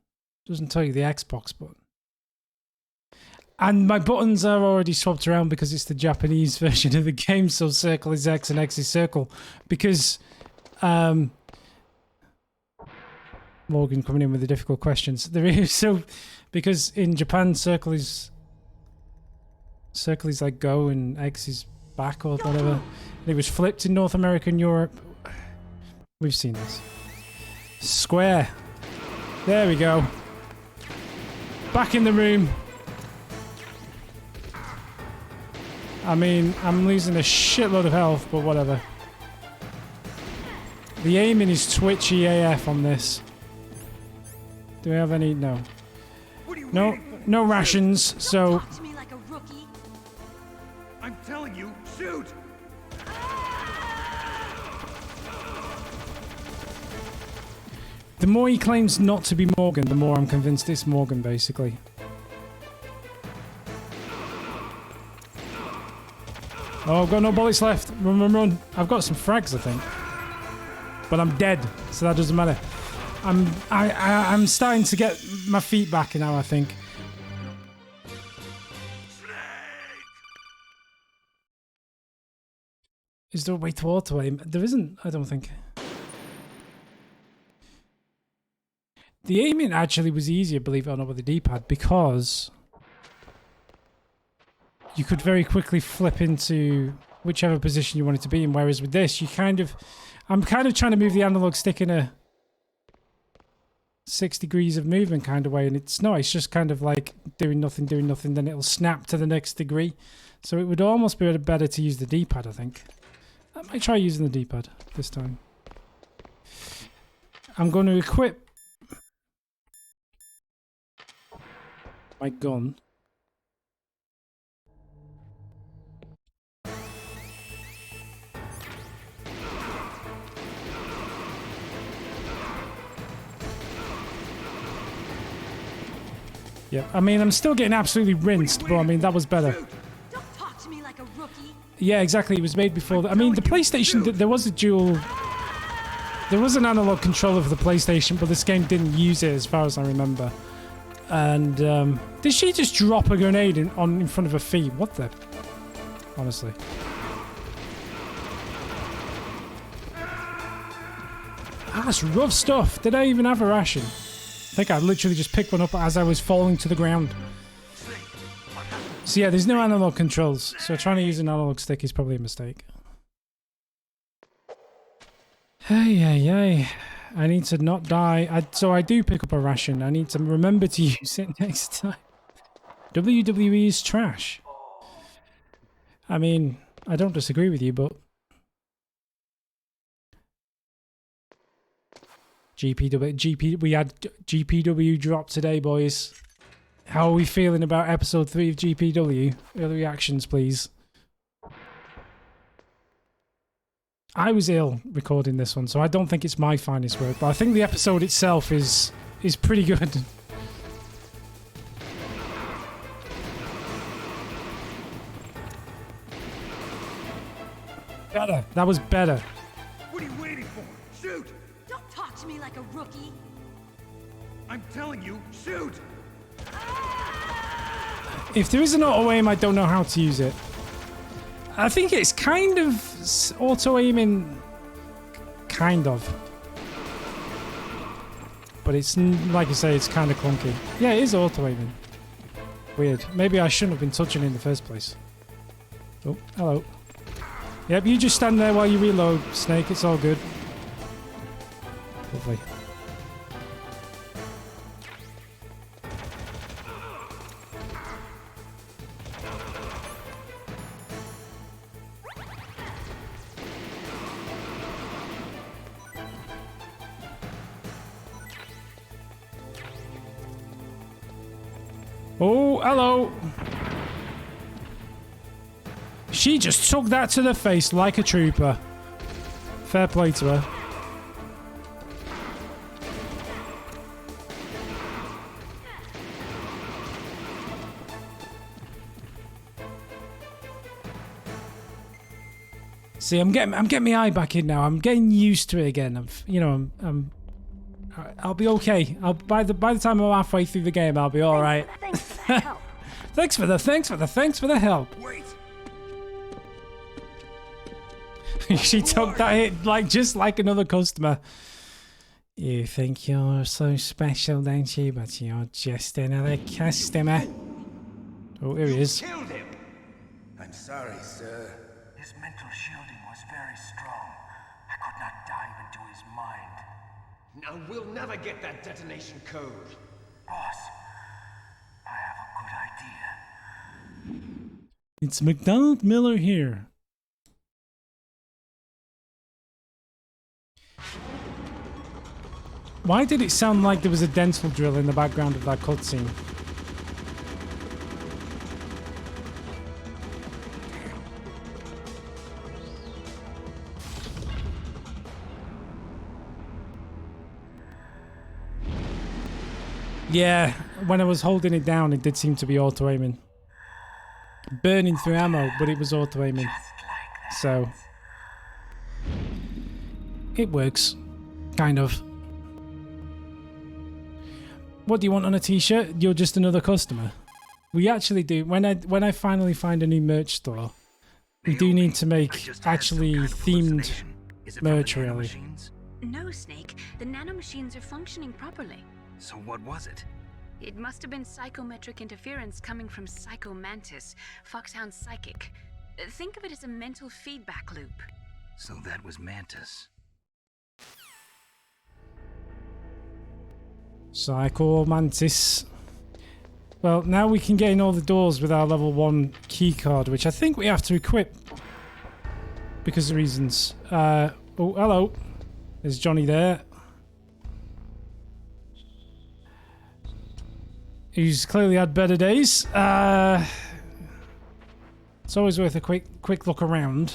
It doesn't tell you the Xbox button. And my buttons are already swapped around because it's the Japanese version of the game, so circle is X and X is circle. Because, Morgan coming in with the difficult questions. There is, so, because in Japan, circle is like go and X is back or whatever. And it was flipped in North America and Europe. We've seen this. Square. There we go. Back in the room. I mean, I'm losing a shitload of health, but whatever. The aiming is twitchy AF on this. Do we have any? No. No rations, so... Talk to me like a rookie. I'm telling you, shoot! The more he claims not to be Morgan, the more I'm convinced it's Morgan, basically. Oh, I've got no bullets left. Run, run, run. I've got some frags, I think. But I'm dead, so that doesn't matter. I'm starting to get my feet back now, I think. Is there a way to auto-aim? There isn't, I don't think. The aiming actually was easier, believe it or not, with the D-pad, because you could very quickly flip into whichever position you wanted to be in, whereas with this, I'm kind of trying to move the analog stick in a 6 degrees of movement kind of way, and it's just kind of like doing nothing, then it'll snap to the next degree. So it would almost be better to use the D-pad, I think. I might try using the D-pad this time. I'm going to equip my gun. Yeah, I mean, I'm still getting absolutely rinsed, but I mean, that was better. Don't talk to me like a rookie. Yeah, exactly. It was made before. I mean, the PlayStation, there was a dual... There was an analog controller for the PlayStation, but this game didn't use it as far as I remember. And, did she just drop a grenade in front of her feet? What the... Honestly. That's rough stuff. Did I even have a ration? I think I literally just picked one up as I was falling to the ground. So yeah, there's no analog controls, so trying to use an analog stick is probably a mistake. Hey. I need to not die. So I do pick up a ration. I need to remember to use it next time. WWE is trash. I mean, I don't disagree with you, but... we had GPW drop today, boys. How are we feeling about episode 3 of GPW? Early reactions, please. I was ill recording this one, so I don't think it's my finest work, but I think the episode itself is pretty good. Better. That was better. What are you waiting for? Shoot! Don't talk to me like a rookie. I'm telling you, shoot! If there is an auto aim, I don't know how to use it. I think it's kind of auto aiming, kind of. But it's, like I say, it's kind of clunky. Yeah, it is auto aiming. Weird. Maybe I shouldn't have been touching it in the first place. Oh, hello. Yep, you just stand there while you reload, Snake. It's all good. Lovely. Oh, hello. She just took that to the face like a trooper. Fair play to her. See, I'm getting my eye back in now. I'm getting used to it again. I'll be okay. By the time I'm halfway through the game, I'll be all right. Thanks for the help. Wait. She took that hit like just like another customer. You think you're so special, don't you? But you're just another customer. Oh, here he is. Killed him. I'm sorry, sir. His mental shielding was very strong. I could not dive into his mind. Now we'll never get that detonation code. Boss, I have a good idea. It's McDonald Miller here. Why did it sound like there was a dental drill in the background of that cutscene? Yeah, when I was holding it down, it did seem to be auto-aiming. Burning through ammo, but it was auto-aiming. So, it works. Kind of. What do you want on a t-shirt? You're just another customer. We actually do. When I finally find a new merch store, we do need to make actually themed merch, really. No, Snake. The nanomachines are functioning properly. So what was it? It must have been psychometric interference coming from Psycho Mantis, Foxhound's psychic. Think of it as a mental feedback loop. So that was Mantis. Psycho Mantis. Well, now we can get in all the doors with our level 1 keycard, which I think we have to equip because of reasons. Oh, hello. There's Johnny there. He's clearly had better days. It's always worth a quick look around.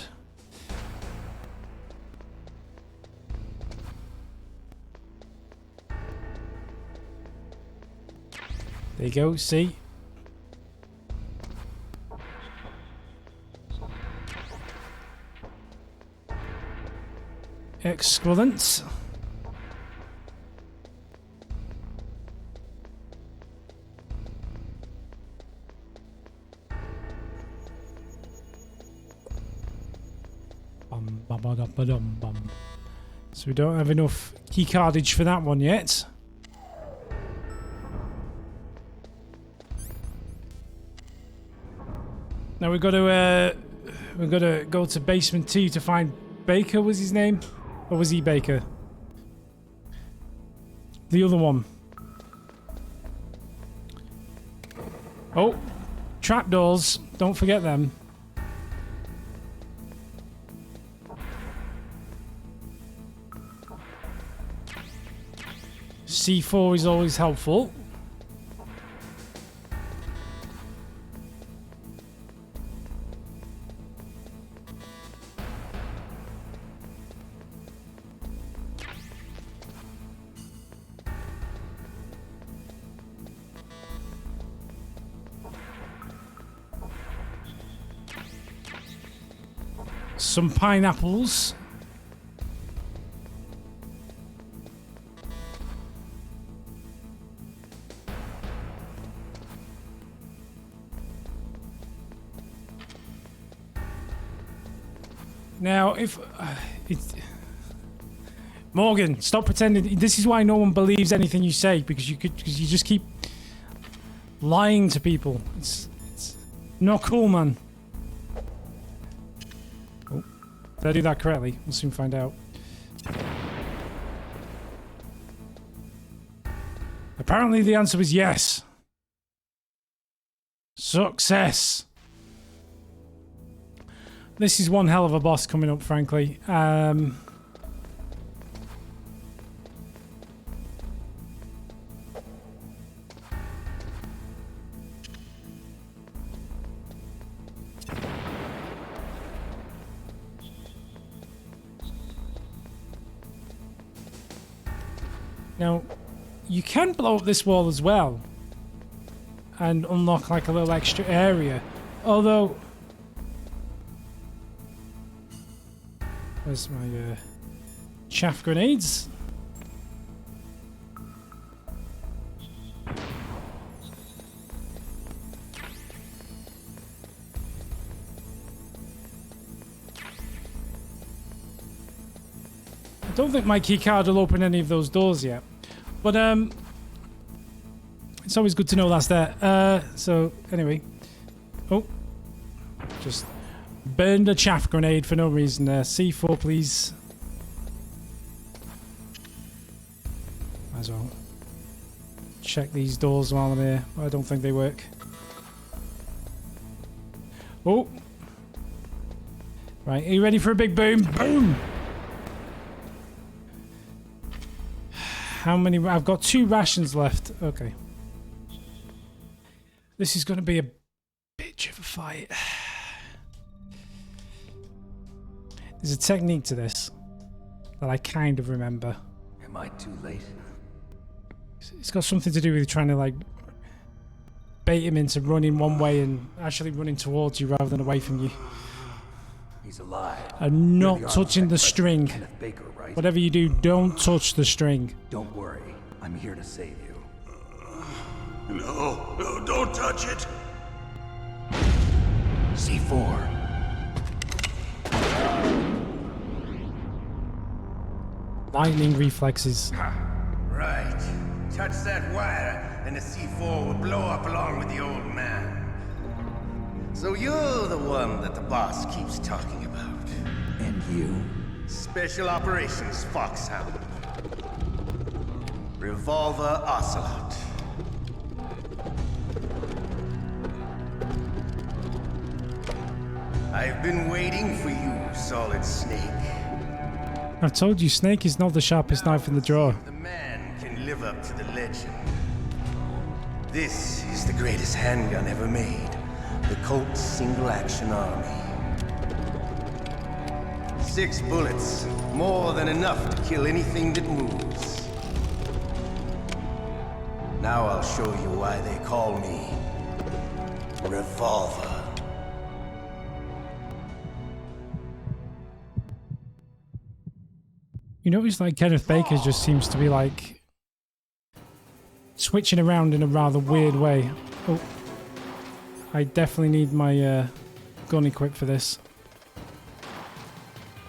There you go, see? Excellent. So we don't have enough key cardage for that one yet. Now we've got to go to basement 2 to find Baker. Was his name, or was he Baker? The other one. Oh, trapdoors! Don't forget them. C4 is always helpful. Some pineapples. Now, if it's Morgan, stop pretending. This is why no one believes anything you say, because you just keep lying to people. It's not cool, man. Oh, did I do that correctly? We'll soon find out. Apparently, the answer was yes. Success. This is one hell of a boss coming up, frankly. Now, you can blow up this wall as well and unlock like a little extra area, although where's my chaff grenades? don't think my key card will open any of those doors yet. But it's always good to know that's there. So anyway. Oh. Just burned a chaff grenade for no reason there. C4, please. Might as well check these doors while I'm here. I don't think they work. Oh. Right, are you ready for a big boom? Boom! How many? I've got 2 rations left. Okay. This is going to be a bitch of a fight. There's a technique to this that I kind of remember. Am I too late? It's got something to do with trying to like bait him into running one way and actually running towards you rather than away from you. He's alive. And You're not the touching the architect, string. Kenneth Baker, right? Whatever you do, don't touch the string. Don't worry. I'm here to save you. No, no, don't touch it. C4. Lightning reflexes. Right. Touch that wire, and the C4 will blow up along with the old man. So you're the one that the boss keeps talking about. And you? Special Operations Foxhound. Revolver Ocelot. I've been waiting for you, Solid Snake. I've told you, Snake is not the sharpest knife in the drawer. The man can live up to the legend. This is the greatest handgun ever made. The Colt's Single Action Army. 6 bullets, more than enough to kill anything that moves. Now I'll show you why they call me Revolver. You notice like Kenneth Baker just seems to be like switching around in a rather weird way. Oh, I definitely need my gun equipped for this.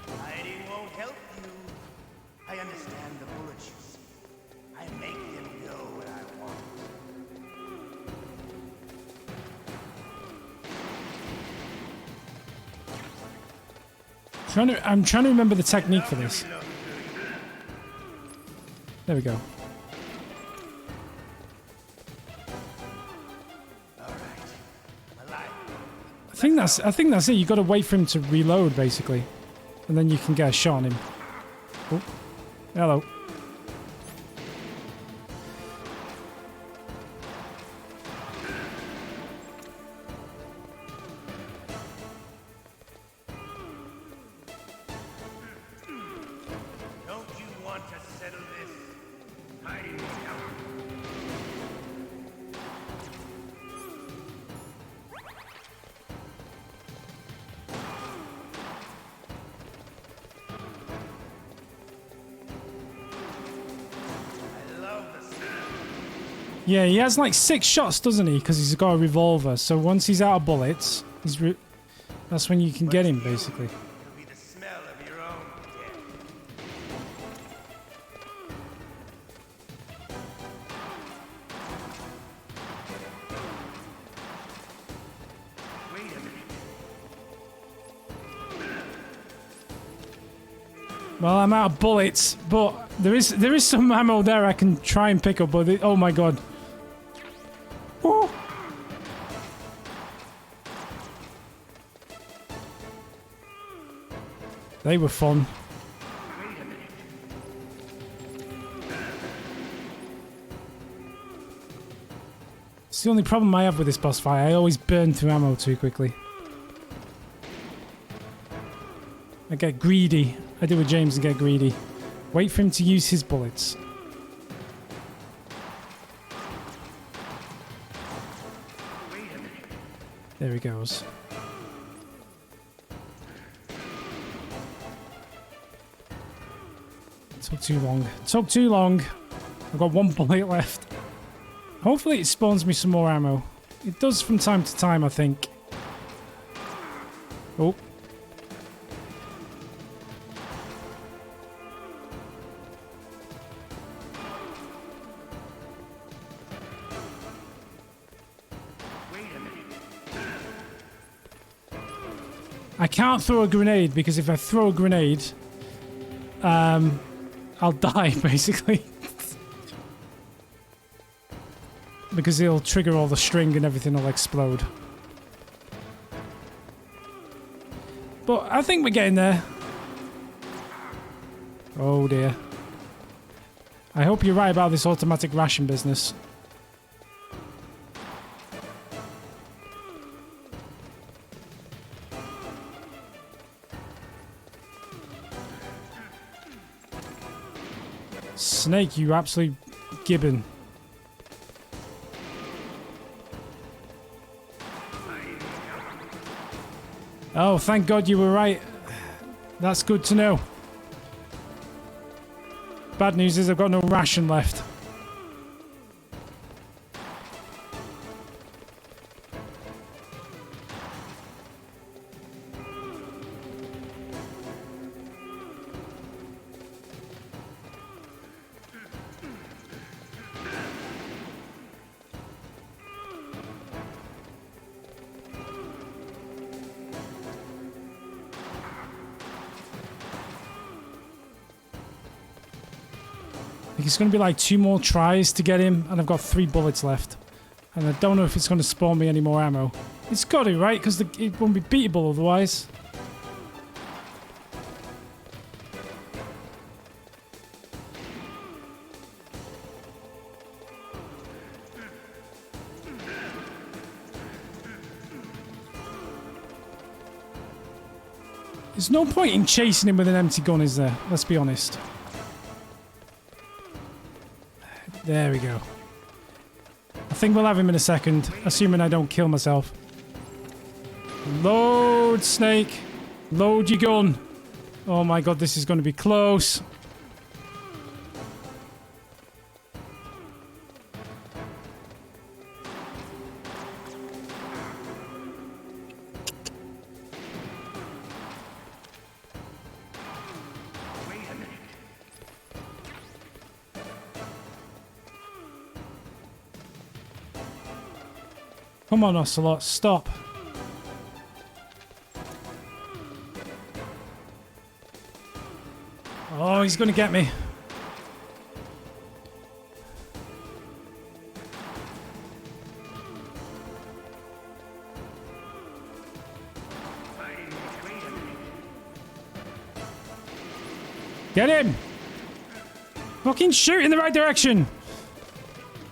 Hiding won't help you. I understand the bullets you see. I make them go where I want. I'm trying to remember the technique for this. There we go. I think that's it. You got to wait for him to reload, basically, and then you can get a shot on him. Oh, hello. Don't you want to settle this? Hiding won't help. Yeah, he has like 6 shots, doesn't he? Because he's got a revolver. So once he's out of bullets, that's when you can get him, basically. It'll be the smell of your own death. Wait a minute. Well, I'm out of bullets, but there is some ammo there I can try and pick up. But oh my god. Woo. They were fun. It's the only problem I have with this boss fight. I always burn through ammo too quickly. I get greedy. I do with James and get greedy. Wait for him to use his bullets. There he goes. Took too long. Took too long. I've got 1 bullet left. Hopefully it spawns me some more ammo. It does from time to time, I think. Oh. can't throw a grenade because if I throw a grenade, I'll die basically. Because it'll trigger all the string and everything will explode. But I think we're getting there. Oh dear. I hope you're right about this automatic ration business. Snake, you absolute gibbon. Oh, thank God you were right. That's good to know. Bad news is I've got no ration left. It's going to be like 2 more tries to get him, and I've got 3 bullets left. And I don't know if it's going to spawn me any more ammo. It's got to, right? Because it won't be beatable otherwise. There's no point in chasing him with an empty gun, is there? Let's be honest. There we go. I think we'll have him in a second, assuming I don't kill myself. Load, Snake. Load your gun. Oh my God, this is going to be close. Come on, Ocelot, stop. Oh, he's going to get me. Get him! Fucking shoot in the right direction!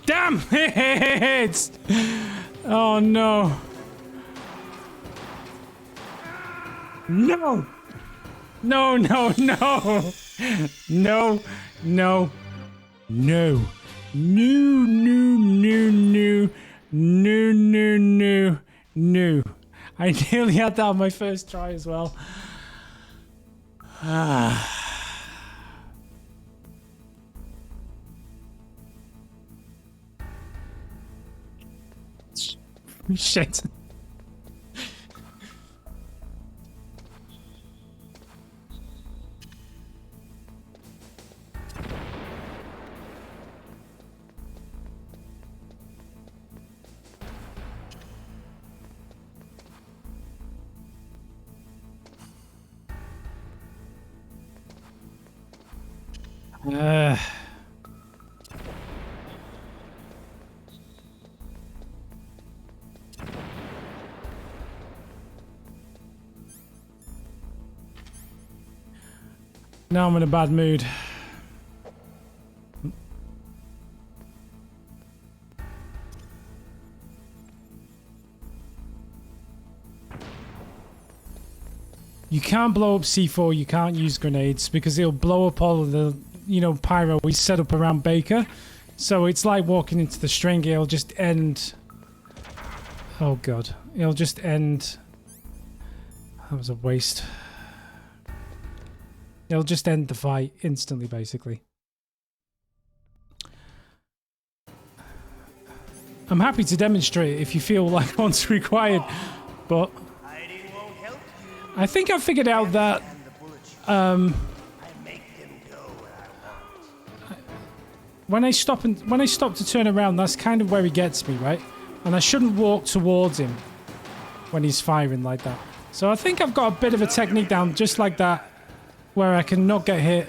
Damn it! Oh no. No! No, no, no! No, no, no. No, no, no, no. No, no, no, no. I nearly had that on my first try as well. Ah. Shit. Now I'm in a bad mood. You can't blow up C4, you can't use grenades because it'll blow up all of the, you know, pyro we set up around Baker. So it's like walking into the string, it'll just end. Oh God, it'll just end. That was a waste. It'll just end the fight instantly, basically. I'm happy to demonstrate if you feel like one's required, but I think I figured out that when I stop to turn around, that's kind of where he gets me, right? And I shouldn't walk towards him when he's firing like that. So I think I've got a bit of a technique down, just like that, where I can not get hit.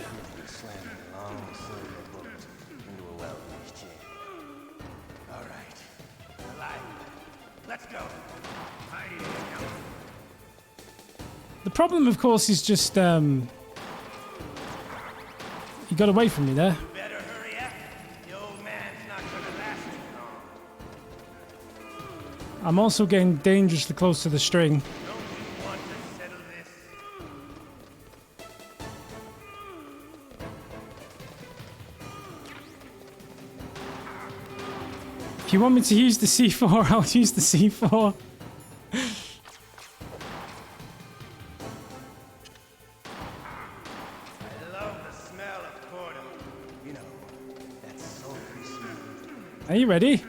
The problem, of course, is just, you got away from me there. I'm also getting dangerously close to the string. If you want me to use the C4, I'll use the C4. Are you ready?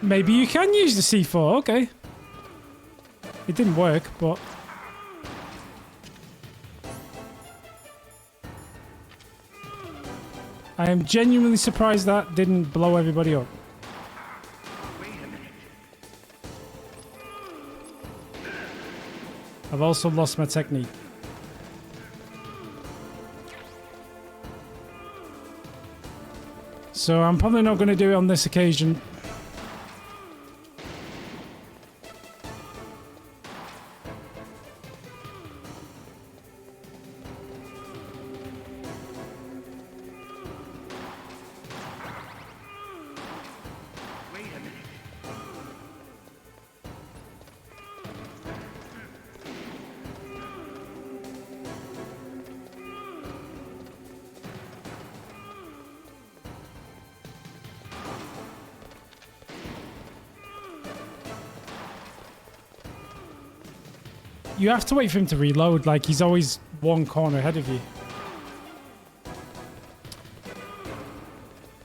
Maybe you can use the C4, okay. It didn't work, but... I am genuinely surprised that didn't blow everybody up. I've also lost my technique. So I'm probably not going to do it on this occasion. You have to wait for him to reload, like he's always one corner ahead of you.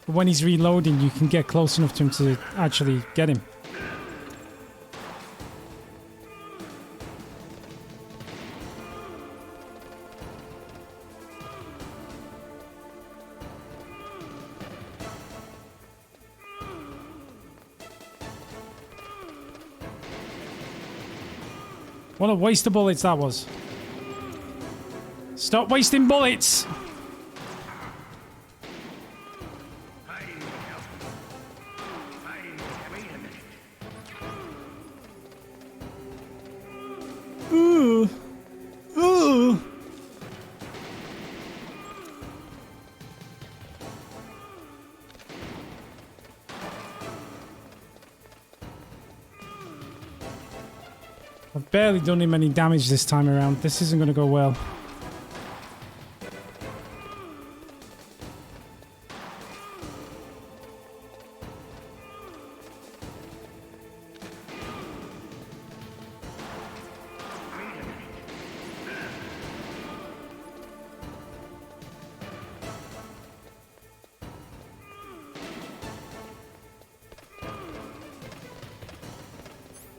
But when he's reloading, you can get close enough to him to actually get him. What a waste of bullets that was. Stop wasting bullets! Ooh. Ooh. I've barely done him any damage this time around. This isn't going to go well.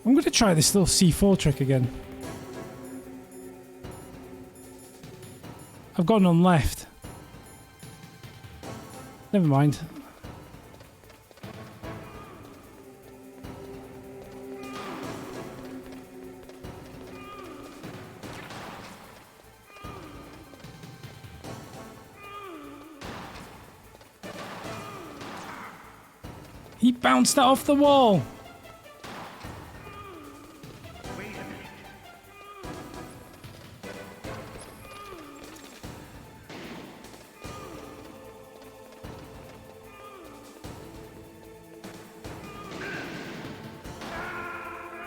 I'm going to try this little C4 trick again. I've got none left. Never mind. He bounced that off the wall.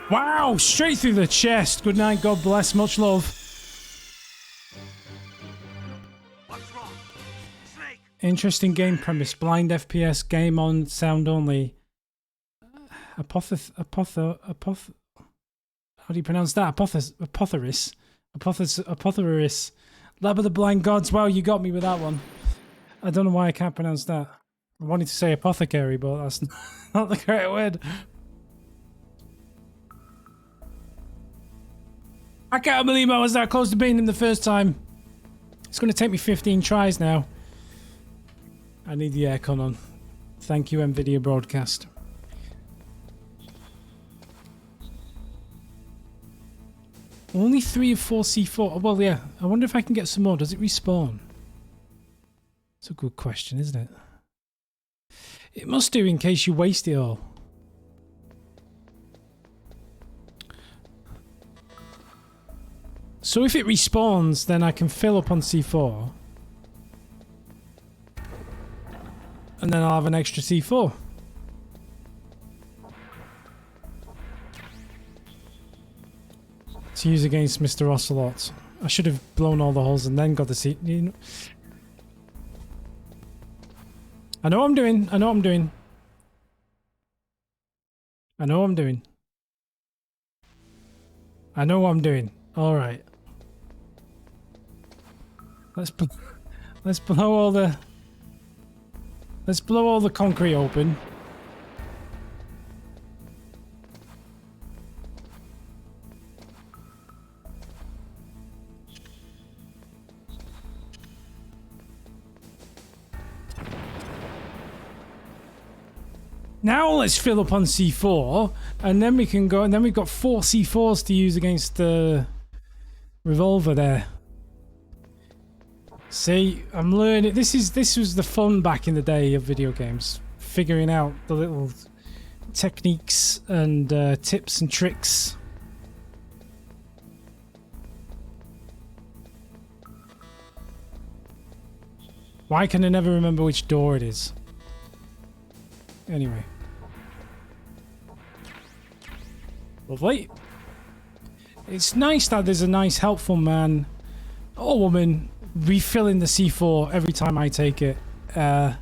Wow, straight through the chest. Good night, God bless, much love. What's wrong? Snake! Interesting game premise. Blind FPS, game on, sound only. How do you pronounce that? Apotheris. Lab of the Blind Gods. Wow, you got me with that one. I don't know why I can't pronounce that. I wanted to say apothecary, but that's not the correct word. I can't believe I was that close to beating him the first time. It's going to take me 15 tries now. I need the aircon on. Thank you, NVIDIA Broadcast. Only 3 of 4 C4. Oh, well, yeah. I wonder if I can get some more. Does it respawn? It's a good question, isn't it? It must do in case you waste it all. So if it respawns, then I can fill up on C4. And then I'll have an extra C4. To use against Mr. Ocelot. I should have blown all the holes and then got the C... You know. I know what I'm doing. I know what I'm doing. I know what I'm doing. I know what I'm doing. Alright. Let's blow all the... Let's blow all the concrete open. Now let's fill up on C4, and then we can go, and then we've got 4 C4s to use against the revolver there. See, I'm learning. This was the fun back in the day of video games, figuring out the little techniques and tips and tricks. Why can I never remember which door it is? Anyway. Lovely. It's nice that there's a nice helpful man or woman refilling the C4 every time I take it. A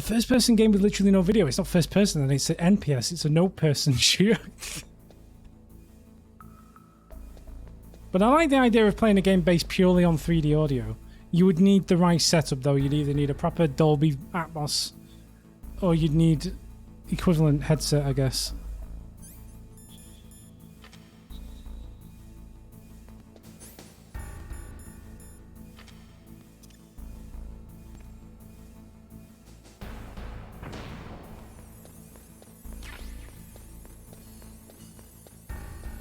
first person game with literally no video. It's not first person, and it's an NPS. It's a no person shooter. But I like the idea of playing a game based purely on 3D audio. You would need the right setup though. You'd either need a proper Dolby Atmos or you'd need equivalent headset, I guess.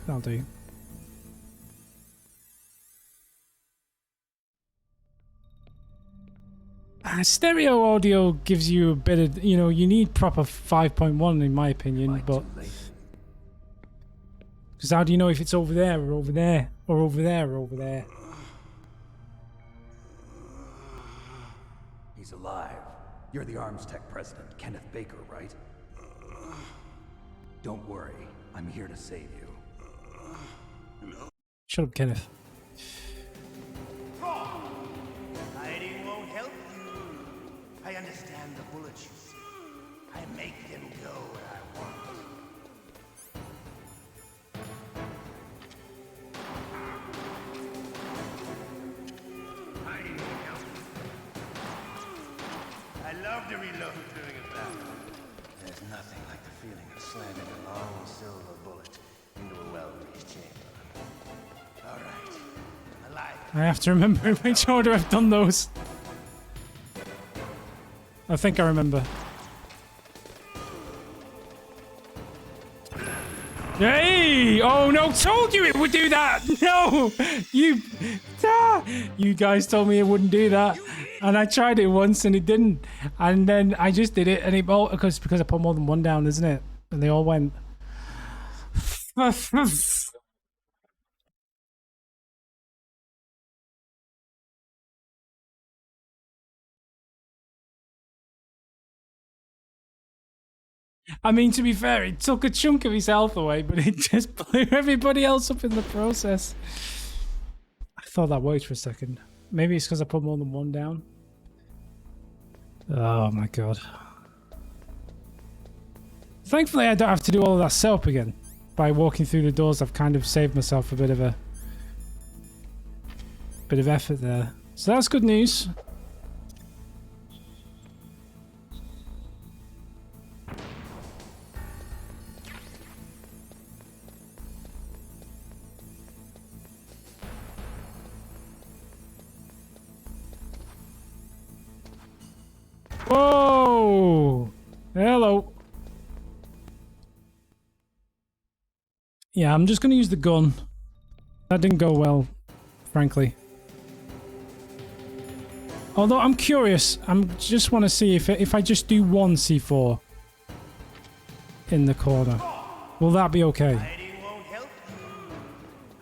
That'll do. Stereo audio gives you a bit of, you know, you need proper 5.1 in my opinion, but because how do you know if it's over there or over there or over there or over there? He's alive. You're the Arms Tech president, Kenneth Baker, right? Don't worry, I'm here to save you. Shut up, Kenneth. Hiding won't help you. I understand the bullets you see. I make them go where I want. Hiding won't help you. I love to reload during a battle. There's nothing like the feeling of slamming a long silver bullet into a well-greased chamber. All right, I'm alive. I have to remember in which order I've done those. I think I remember. Hey! Oh no, told you it would do that! No! You guys told me it wouldn't do that. And I tried it once and it didn't. And then I just did it and it all because I put more than one down, isn't it? And they all went. I mean, to be fair, it took a chunk of his health away, but it just blew everybody else up in the process. I thought that worked for a second. Maybe it's because I put more than one down. Oh my god. Thankfully, I don't have to do all of that setup again. By walking through the doors, I've kind of saved myself a bit of effort there. So that's good news. Whoa! Hello. Yeah, I'm just going to use the gun. That didn't go well, frankly. Although I'm curious, I just want to see if I just do one C4 in the corner, will that be okay? Hiding won't help you.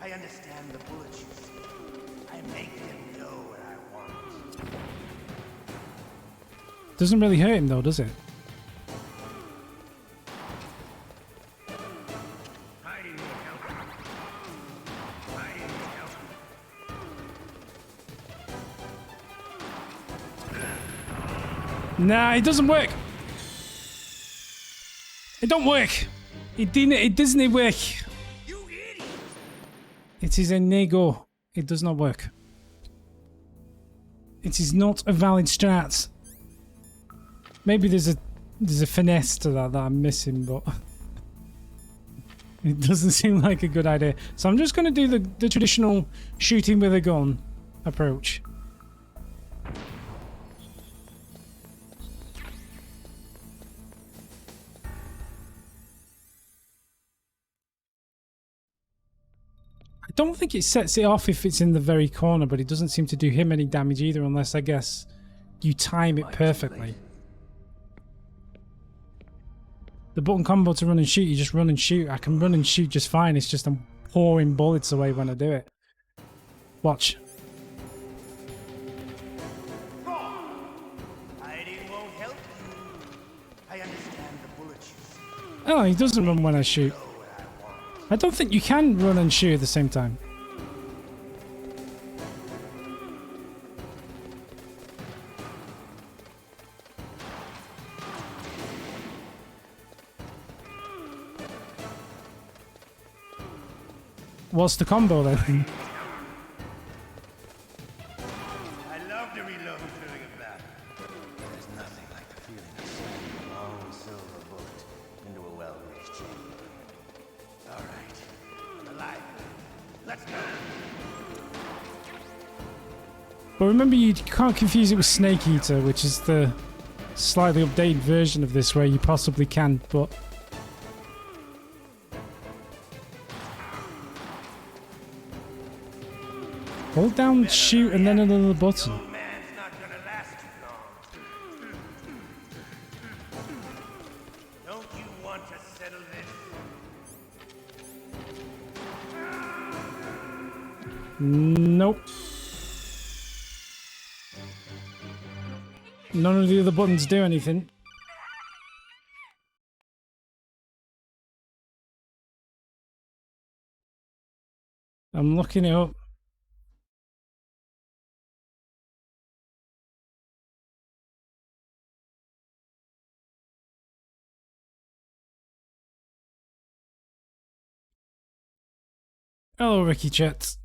I understand the bullets you see. I make them know what I want. Doesn't really hurt him though, does it? Hiding won't help you. Hiding won't help you. Nah, it doesn't work. It don't work. It didn't. It doesn't work. You idiot! It is a nego. It does not work. It is not a valid strat. Maybe there's a finesse to that I'm missing, but it doesn't seem like a good idea. So I'm just going to do the traditional shooting with a gun approach. I don't think it sets it off if it's in the very corner, but it doesn't seem to do him any damage either, unless I guess you time it perfectly. The button combo to run and shoot, you just run and shoot. I can run and shoot just fine, it's just I'm pouring bullets away when I do it. Watch. Hiding won't help you. I understand the bullets you see. Oh, he doesn't run when I shoot. I don't think you can run and shoot at the same time. What's the combo then? I love to reload during a battle. There's nothing like the feeling of sending a long silver bullet into a well-greased chamber. All right, alive. Let's go. But remember, you can't confuse it with Snake Eater, which is the slightly updated version of this where you possibly can, but... Hold down shoot and then another button. Don't you want to settle this? Nope. None of the other buttons do anything. I'm looking it up. Hello, Ricky Chet.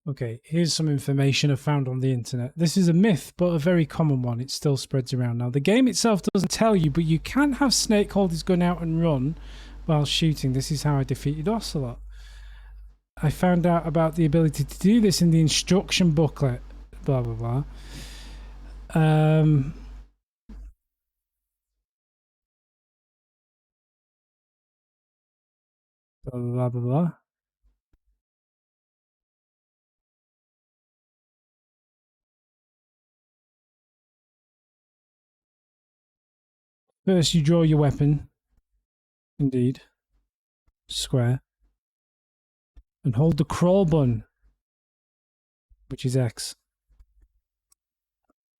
Okay, here's some information I found on the internet. This is a myth, but a very common one. It still spreads around. Now, the game itself doesn't tell you, but you can have Snake hold his gun out and run while shooting. This is how I defeated Ocelot. I found out about the ability to do this in the instruction booklet. Blah, blah, blah. Blah, blah, blah, blah. First, you draw your weapon. Indeed. Square. And hold the crawl button, which is X.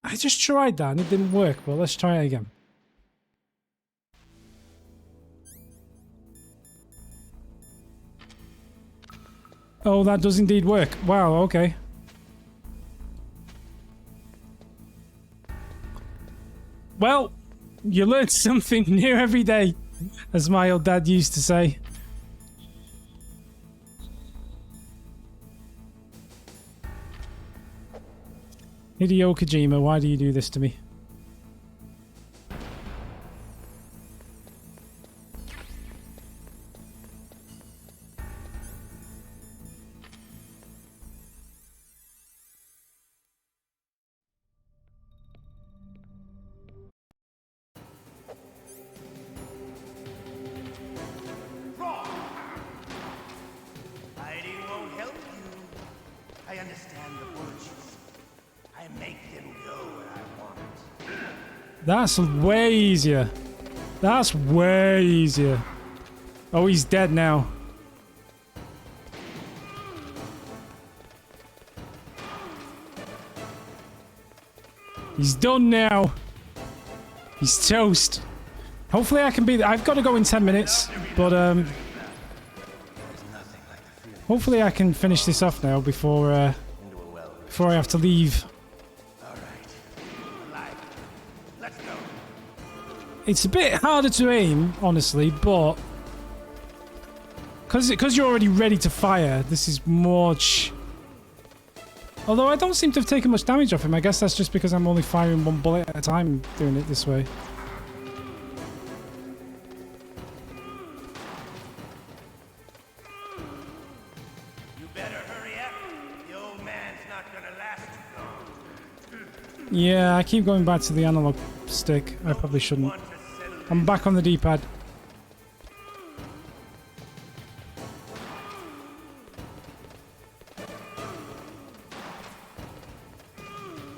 I just tried that and it didn't work, but let's try it again. Oh, that does indeed work. Wow, okay. Well, you learn something new every day, as my old dad used to say. Hideo Kojima, why do you do this to me? That's way easier. That's way easier. Oh, he's dead now. He's done now. He's toast. Hopefully I can beat... I've got to go in 10 minutes, but hopefully I can finish this off now before I have to leave. It's a bit harder to aim, honestly, but because you're already ready to fire, this is much... Although I don't seem to have taken much damage off him. I guess that's just because I'm only firing one bullet at a time doing it this way. You better hurry up. The old man's not gonna last too long. Yeah, I keep going back to the analog stick. I probably shouldn't. I'm back on the D-pad.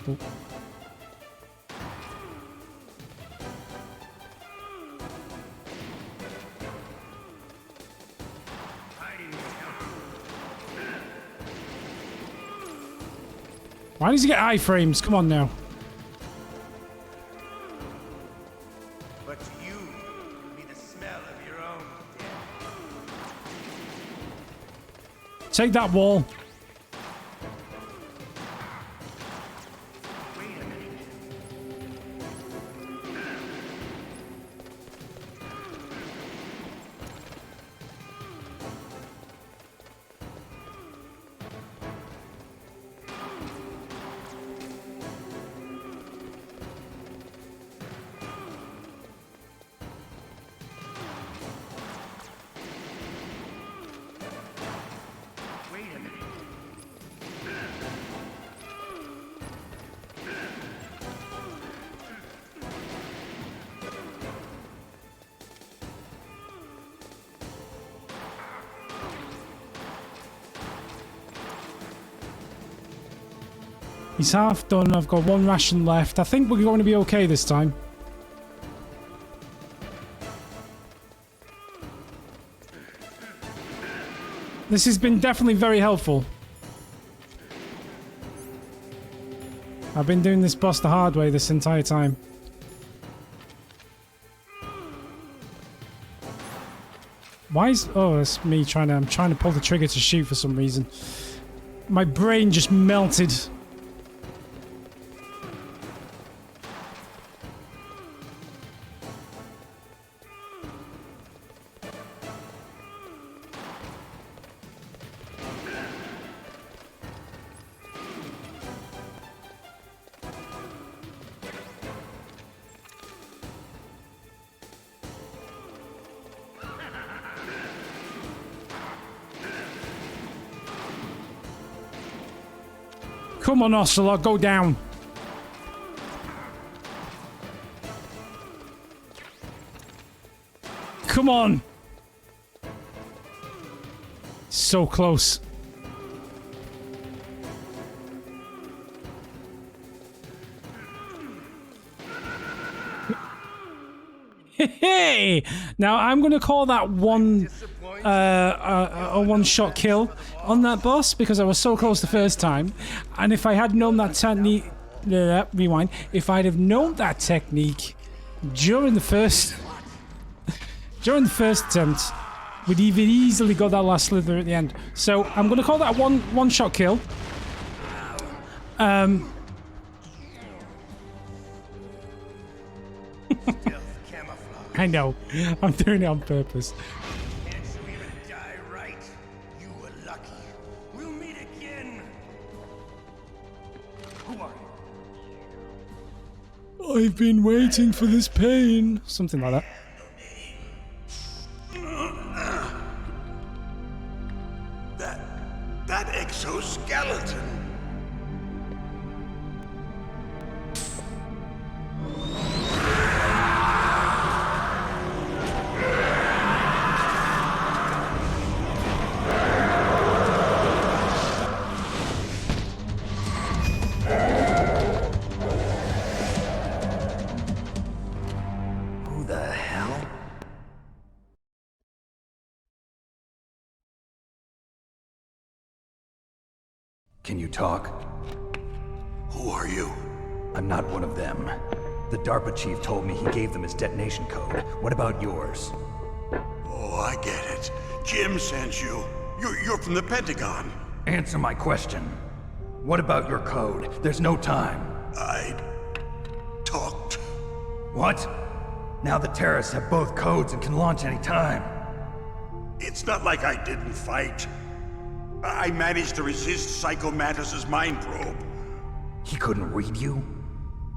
Oh. Why does he get iframes? Come on now. But to you, it'll be the smell of your own death. Take that wall. He's half done. I've got one ration left. I think we're going to be okay this time. This has been definitely very helpful. I've been doing this boss the hard way this entire time. Why is... Oh, that's me trying to... I'm trying to pull the trigger to shoot for some reason. My brain just melted. Come on, Ocelot, go down. Come on. So close. Hey! Now I'm going to call that a one-shot kill on that boss because I was so close the first time, and if I had known that technique, rewind. If I'd have known that technique during the first attempt, we'd have easily got that last slither at the end. So I'm going to call that a one-shot kill. I know. I'm doing it on purpose. Can't you even die right? You were lucky. We'll meet again. Who are you? I've been waiting for this pain. Something like that. That exoskeleton. the hell? Can you talk? Who are you? I'm not one of them. The DARPA chief told me he gave them his detonation code. What about yours? Oh, I get it. Jim sent you. You're from the Pentagon. Answer my question. What about your code? There's no time. I talked. What? Now the terrorists have both codes and can launch any time. It's not like I didn't fight. I managed to resist Psycho Mantis's mind probe. He couldn't read you?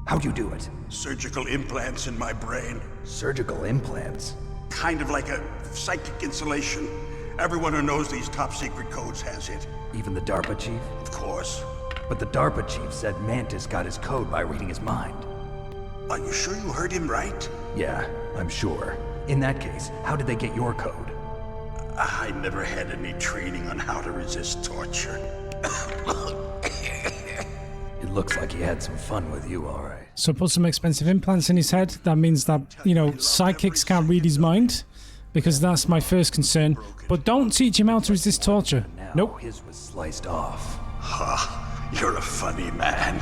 How'd you do it? Surgical implants in my brain. Surgical implants? Kind of like a psychic insulation. Everyone who knows these top secret codes has it. Even the DARPA chief? Of course. But the DARPA chief said Mantis got his code by reading his mind. Are you sure you heard him right? Yeah, I'm sure. In that case, how did they get your code? I never had any training on how to resist torture. It looks like he had some fun with you, all right. So put some expensive implants in his head. That means that, you know, psychics can't read his mind. Because that's my first concern. But don't teach him how to resist torture. Nope. His was sliced off. Ha, you're a funny man.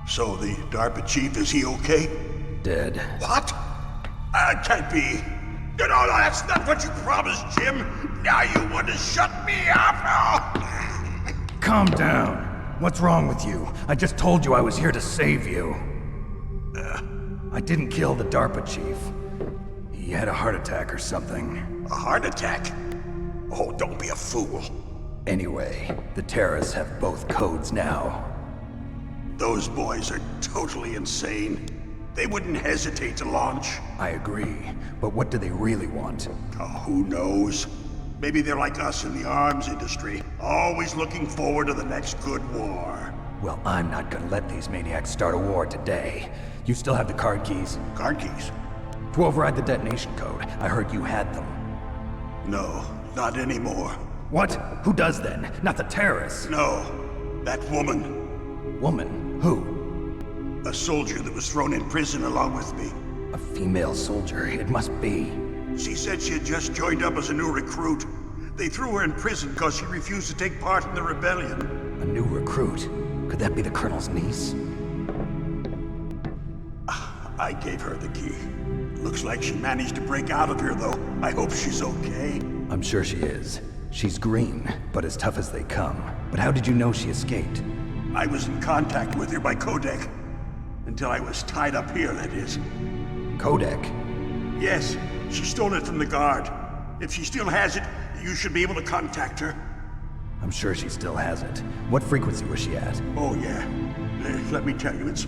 So the DARPA chief, is he okay? Dead. What? Can't be. No, that's not what you promised, Jim. Now you want to shut me up? Calm down. What's wrong with you? I just told you I was here to save you. I didn't kill the DARPA chief. He had a heart attack or something. A heart attack? Oh, don't be a fool. Anyway, the terrorists have both codes now. Those boys are totally insane. They wouldn't hesitate to launch. I agree, but what do they really want? Oh, who knows? Maybe they're like us in the arms industry, always looking forward to the next good war. Well, I'm not gonna let these maniacs start a war today. You still have the card keys? Card keys? To override the detonation code. I heard you had them. No, not anymore. What? Who does then? Not the terrorists? No, that woman. Woman? Who? A soldier that was thrown in prison along with me. A female soldier, it must be. She said she had just joined up as a new recruit. They threw her in prison because she refused to take part in the rebellion. A new recruit? Could that be the Colonel's niece? I gave her the key. Looks like she managed to break out of here, though. I hope she's okay. I'm sure she is. She's green, but as tough as they come. But how did you know she escaped? I was in contact with her by codec. Until I was tied up here, that is. Codec? Yes, she stole it from the guard. If she still has it, you should be able to contact her. I'm sure she still has it. What frequency was she at? Oh, yeah. Let me tell you, it's...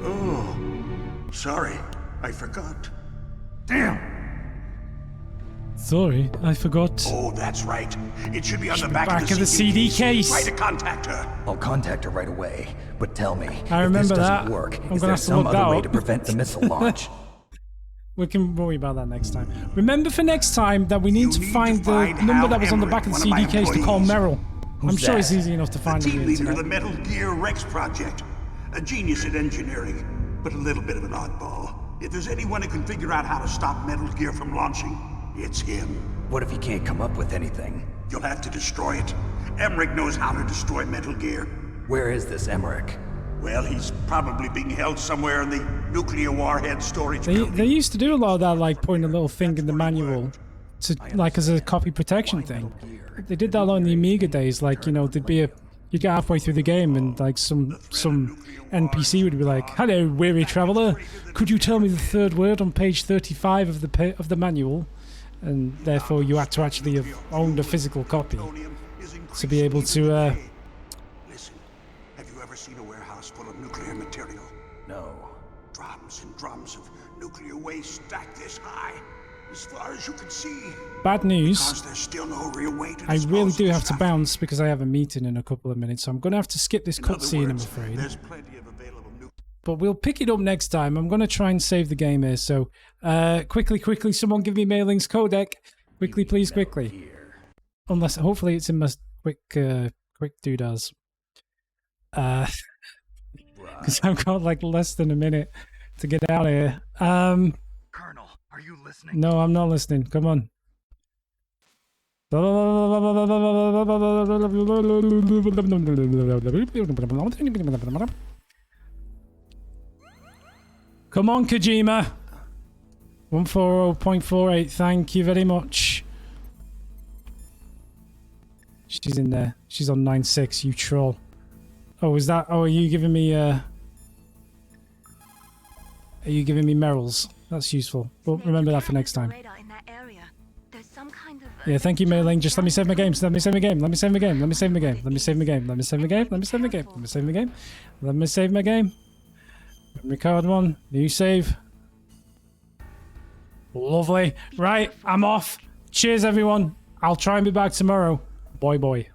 Oh, sorry. I forgot. Damn! Sorry, I forgot. Oh, that's right. It should be on the back of the CD case. Try to contact her. I'll contact her right away. But tell me, I remember if this doesn't that. work, I'm is gonna there have to some look that other way up. to prevent the missile launch? We can worry about that next time. Remember for next time that we need to find the number that was on the back of the CD case to call Merrill. I'm sure it's easy enough to find the on team the leader of internet. the Metal Gear Rex project. A genius at engineering, but a little bit of an oddball. If there's anyone who can figure out how to stop Metal Gear from launching, it's him. What if he can't come up with anything? You'll have to destroy it. Emmerich knows how to destroy Metal Gear. Where is this Emmerich? Well, he's probably being held somewhere in the nuclear warhead storage building. They used to do a lot of that, like putting a little thing in the manual, to like as a copy protection thing. They did that a lot in the Amiga days. Like, you know, there'd be you get halfway through the game and like some NPC would be like, "Hello, weary traveler. Could you tell me the third word on page 35 of the manual?" And therefore, you had to actually have owned a physical copy to be able to. Listen, have you ever seen a warehouse full of nuclear material? No. Drums and drums of nuclear waste stacked this high, as far as you can see. Bad news. Because there's still no real way to I dispose really of do the have to stuff. bounce because I have a meeting in a couple of minutes, so I'm going to have to skip this In other cutscene, I'm words, afraid. There's plenty of available nuclear. But we'll pick it up next time. I'm going to try and save the game here, so quickly, someone give me Mailing's codec. Quickly, please, quickly. Unless, hopefully it's in my quick doodahs. Because I've got like less than a minute to get out of here. Colonel, are you listening? No, I'm not listening. Come on. Come on, Kojima. 140.48. Thank you very much. She's in there. She's on 9.6. You troll. Oh, is that? Oh, are you giving me? Are you giving me Merrills? That's useful. Well, remember that for next time. Yeah, thank you, Mailing. Just let me save my game. Let me save my game. Let me save my game. Let me save my game. Let me save my game. Let me save my game. Let me save my game. Let me save my game. Let me save my game. Memory card 1. New save. Lovely. Right, I'm off. Cheers, everyone. I'll try and be back tomorrow. Boy, boy.